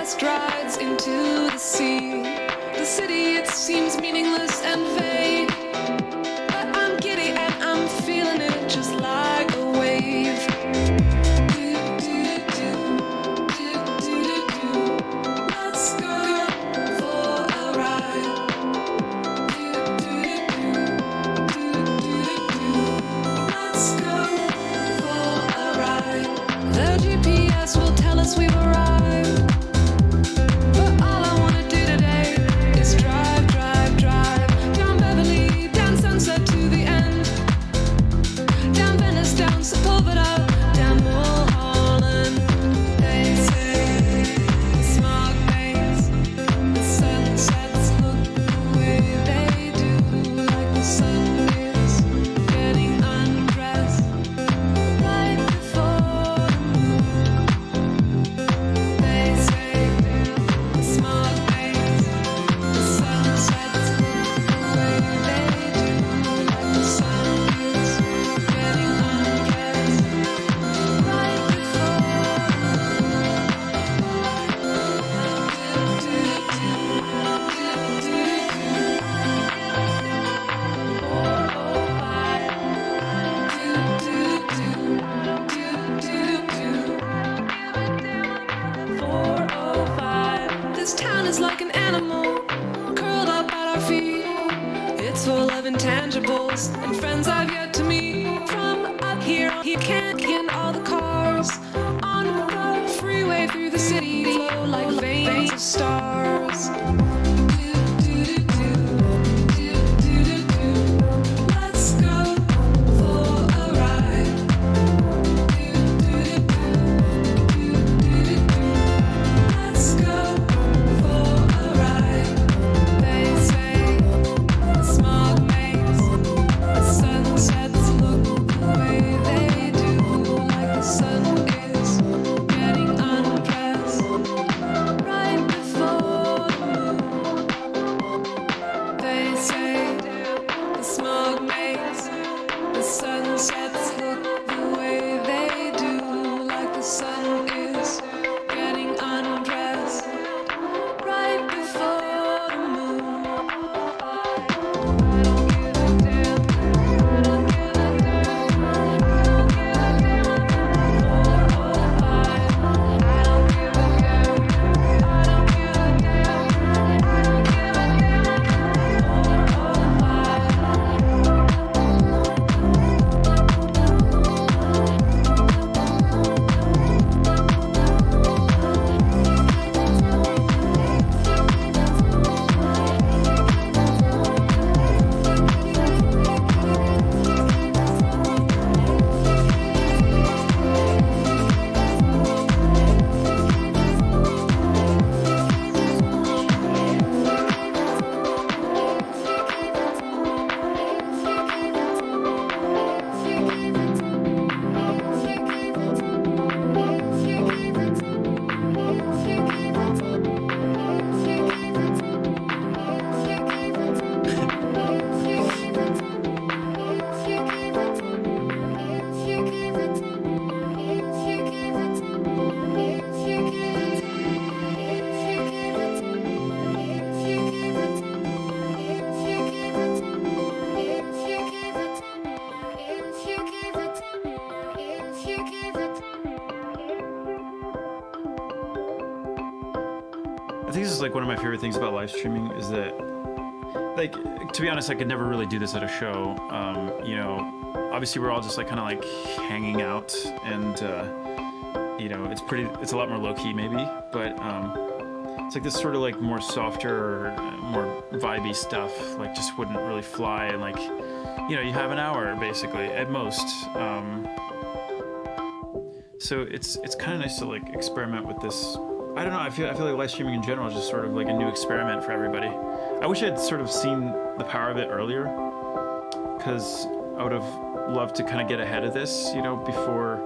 strides into the sea. The city, it seems meaningless and vague, but I'm giddy and I'm feeling it just like a wave. Let's go for a ride. Let's go for a ride. The GPS will tell us we've arrived, but all I wanna do today is drive, drive, drive. full of intangibles and friends I've yet to meet. From up here, he can't kin all the cars on the freeway through the city flow like veins of stars. Let's go for a ride. Let's go for a ride. They say the smog makes the sunsets look the way they do, like the sun is getting undressed right before the moon. They say the smog makes the sunsets look the way they do, like the sun is getting undressed right before the moon. I don't give a damn. I don't give a damn. I don't give a damn. 4 or 5. I don't give a damn. I don't give a damn. I don't give a damn. 4 or 5. I think this is like one of my favorite things about live streaming is that, like, to be honest, I could never really do this at a show. You know, obviously we're all just like kind of like hanging out, and you know, it's a lot more low key maybe, but it's like this sort of like more softer, more vibey stuff. Like just wouldn't really fly, and like, you know, you have an hour basically at most. So it's kind of nice to like experiment with this. I don't know. I feel like live streaming in general is just sort of like a new experiment for everybody. I wish I'd sort of seen the power of it earlier, because I would have loved to kind of get ahead of this, you know, before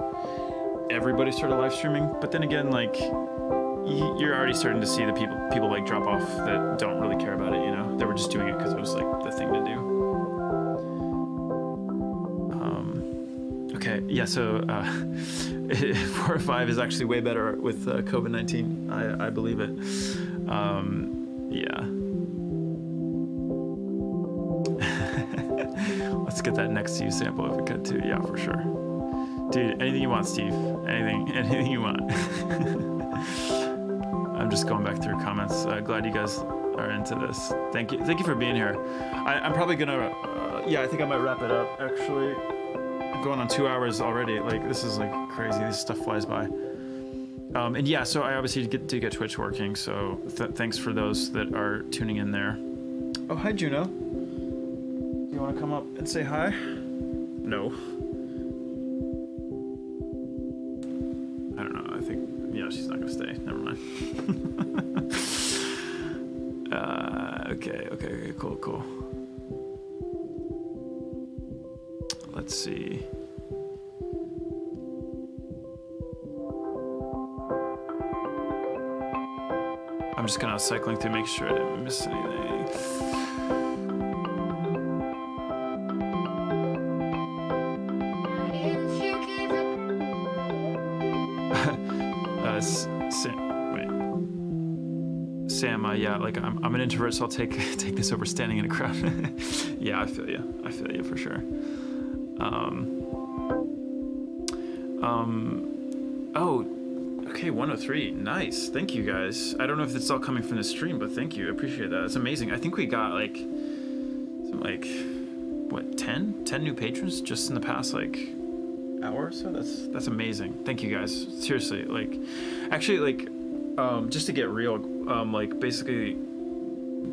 everybody started live streaming. But then again, like you're already starting to see the people like drop off that don't really care about it. You know, they were just doing it because it was like the thing to do. Okay, yeah. So 4 or 5 is actually way better with COVID-19. I believe it. Yeah. Let's get that next to you sample if we could too. Yeah, for sure. Dude, anything you want, Steve. Anything you want. I'm just going back through comments. Glad you guys are into this. Thank you for being here. I'm probably gonna. Yeah, I think I might wrap it up actually. Going on 2 hours already. Like this is like crazy. This stuff flies by. And yeah, so I obviously did get Twitch working. So thanks for those that are tuning in there. Oh, hi Juno. Do you want to come up and say hi? No. I don't know. I think yeah, she's not gonna stay. Never mind. Okay, cool. Let's see. I'm just kind of cycling through, make sure I didn't miss anything. Sam, yeah, like I'm an introvert, so I'll take this over standing in a crowd. Yeah, I feel you for sure. Oh, okay, 103, nice, thank you guys. I don't know if it's all coming from the stream, but thank you, I appreciate that. It's amazing. I think we got like, like, what, 10 new patrons just in the past like hour or so. That's amazing. Thank you guys, seriously. Like, actually, like, just to get real, like, basically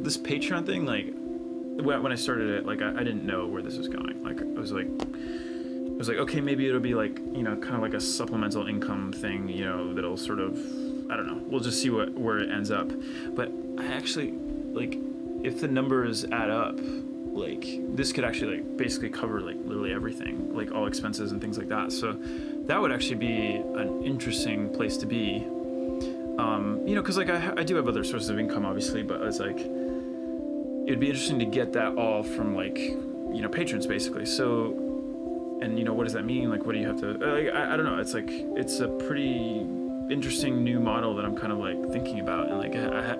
this Patreon thing, like, when I started it, like, I didn't know where this was going. Like, I was like, okay, maybe it'll be like, you know, kind of like a supplemental income thing, you know, that'll sort of, I don't know, we'll just see where it ends up. But I actually, like, if the numbers add up, like, this could actually, like, basically cover, like, literally everything, like, all expenses and things like that. So that would actually be an interesting place to be. You know, because, like, I do have other sources of income, obviously, but it's like, it'd be interesting to get that all from, like, you know, patrons, basically. So, and, you know, what does that mean? Like, what do you have to, like, I don't know. It's like, it's a pretty interesting new model that I'm kind of, like, thinking about. And, like,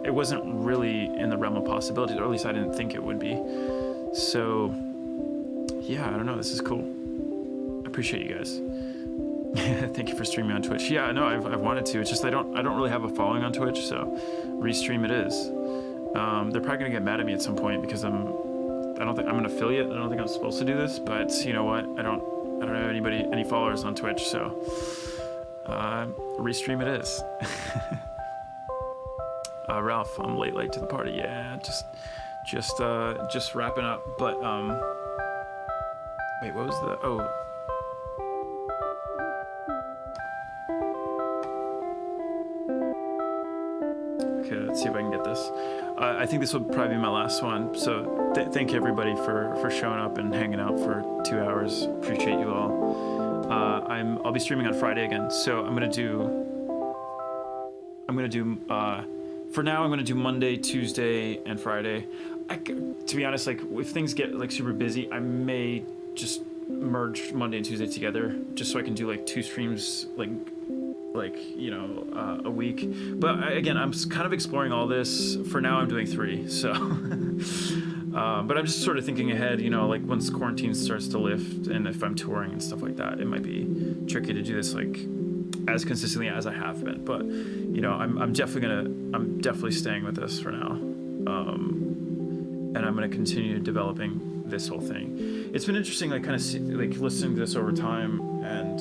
it wasn't really in the realm of possibilities, or at least I didn't think it would be. So, yeah, I don't know. This is cool. I appreciate you guys. Thank you for streaming on Twitch. Yeah, no, I've wanted to. It's just I don't really have a following on Twitch, so Restream it is. They're probably gonna get mad at me at some point because I don't think I'm an affiliate. I don't think I'm supposed to do this, but you know what? I don't have any followers on Twitch, so Restream it is. Ralph, I'm late to the party. Yeah, just wrapping up. But wait, what was the? Oh. Okay, let's see if I can get this. I think this will probably be my last one. So thank you everybody for showing up and hanging out for 2 hours. Appreciate you all. I'll be streaming on Friday again. So I'm gonna do. For now, I'm gonna do Monday, Tuesday, and Friday. To be honest, like, if things get, like, super busy, I may just merge Monday and Tuesday together, just so I can do, like, 2 streams, like you know, a week. But again, I'm kind of exploring all this. For now, I'm doing 3. So, but I'm just sort of thinking ahead. You know, like, once quarantine starts to lift, and if I'm touring and stuff like that, it might be tricky to do this, like, as consistently as I have been. But you know, I'm definitely staying with this for now, and I'm gonna continue developing this whole thing. It's been interesting, like, kind of like listening to this over time, and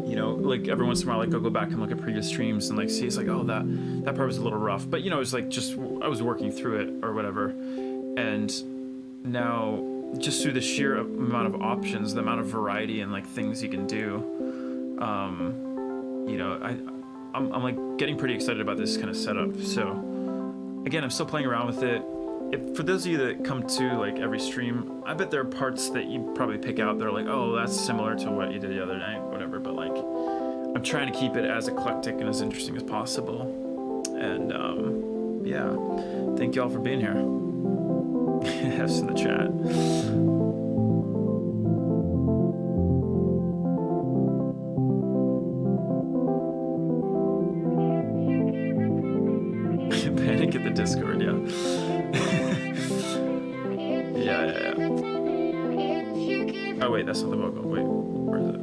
you know, like, every once in a while, like, I'll go back and look at previous streams and, like, see, it's like, oh, that part was a little rough, but you know, it's like, just I was working through it or whatever. And now, just through the sheer amount of options, the amount of variety and, like, things you can do, you know, I'm like getting pretty excited about this kind of setup. So again, I'm still playing around with it. For those of you that come to, like, every stream, I bet there are parts that you probably pick out. They're like, oh, that's similar to what you did the other night, whatever. But, like, I'm trying to keep it as eclectic and as interesting as possible. And yeah, thank you all for being here. F's in the chat. Panic at the Discord, yeah. Yeah. Oh wait, that's not the vocal. Wait, where is it?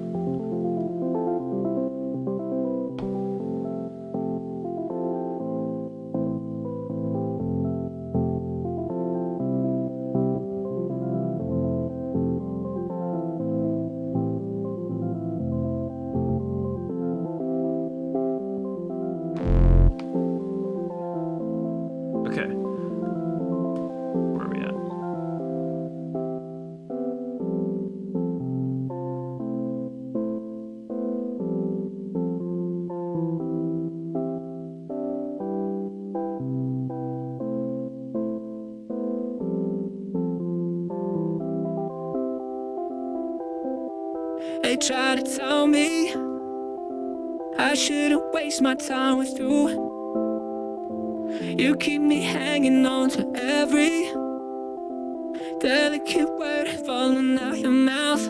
They try to tell me I shouldn't waste my time with you. You keep me hanging on to every delicate word falling out your mouth.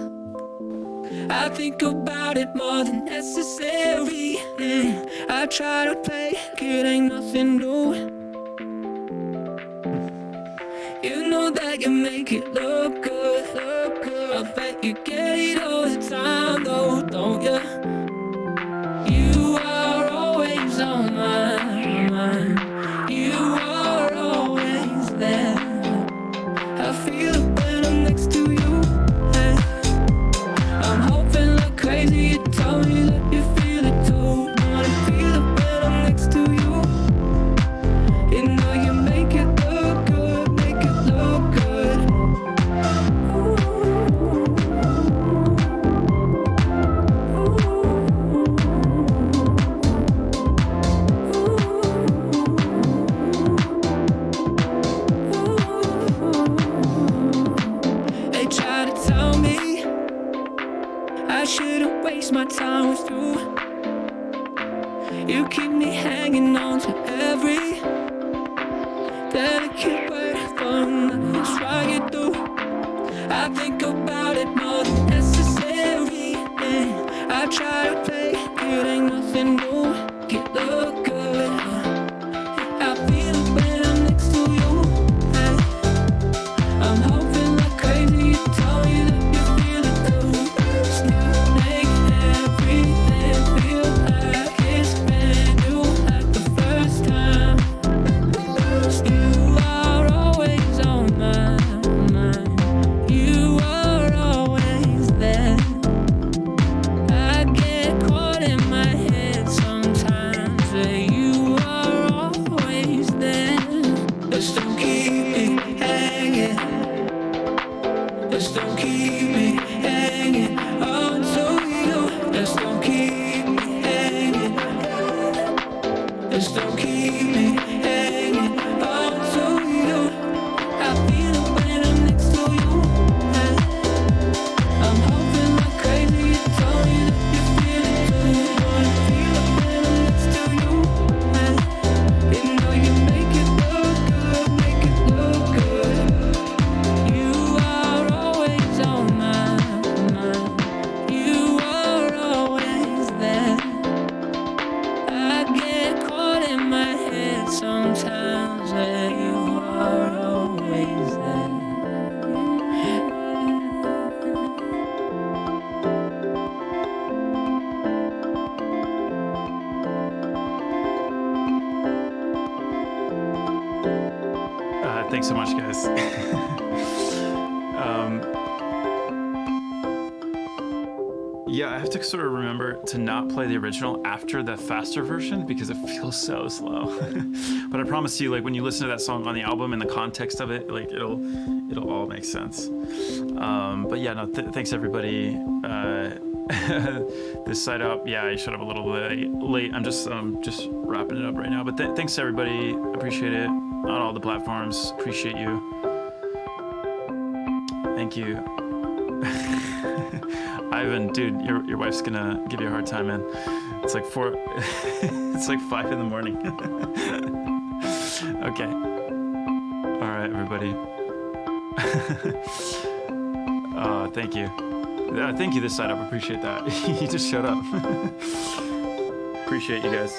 I think about it more than necessary. I try to play like it ain't nothing new. You know that you make it look good, look good. I bet you get it all the time though, don't you? You are always on my mind. You are always there. keep me hanging. Just don't keep me hanging on to you. Just don't keep me hanging. Just don't keep me hanging on to you. I feel it when I'm next to you. I'm hoping like crazy you told me that you feel it too. Wanna feel it when I'm next to you. You know you make it look good, make it look good. You are always on my mind. You are always there. I get caught in my head sometimes, and you are always there. Thanks so much, guys. Yeah, I have to sort of remember to not play the original after the faster version because it feels so slow. But I promise you, like when you listen to that song on the album in the context of it, like it'll all make sense. But yeah, no, thanks everybody. This side up, yeah, I showed up a little bit late. I'm just wrapping it up right now. But thanks everybody, appreciate it on all the platforms. Appreciate you. Thank you. Ivan, dude, your wife's gonna give you a hard time, man. It's like 4. It's like 5 in the morning. Okay. All right, everybody. Thank you. Thank you, this side up. Appreciate that. You just showed up. Appreciate you guys.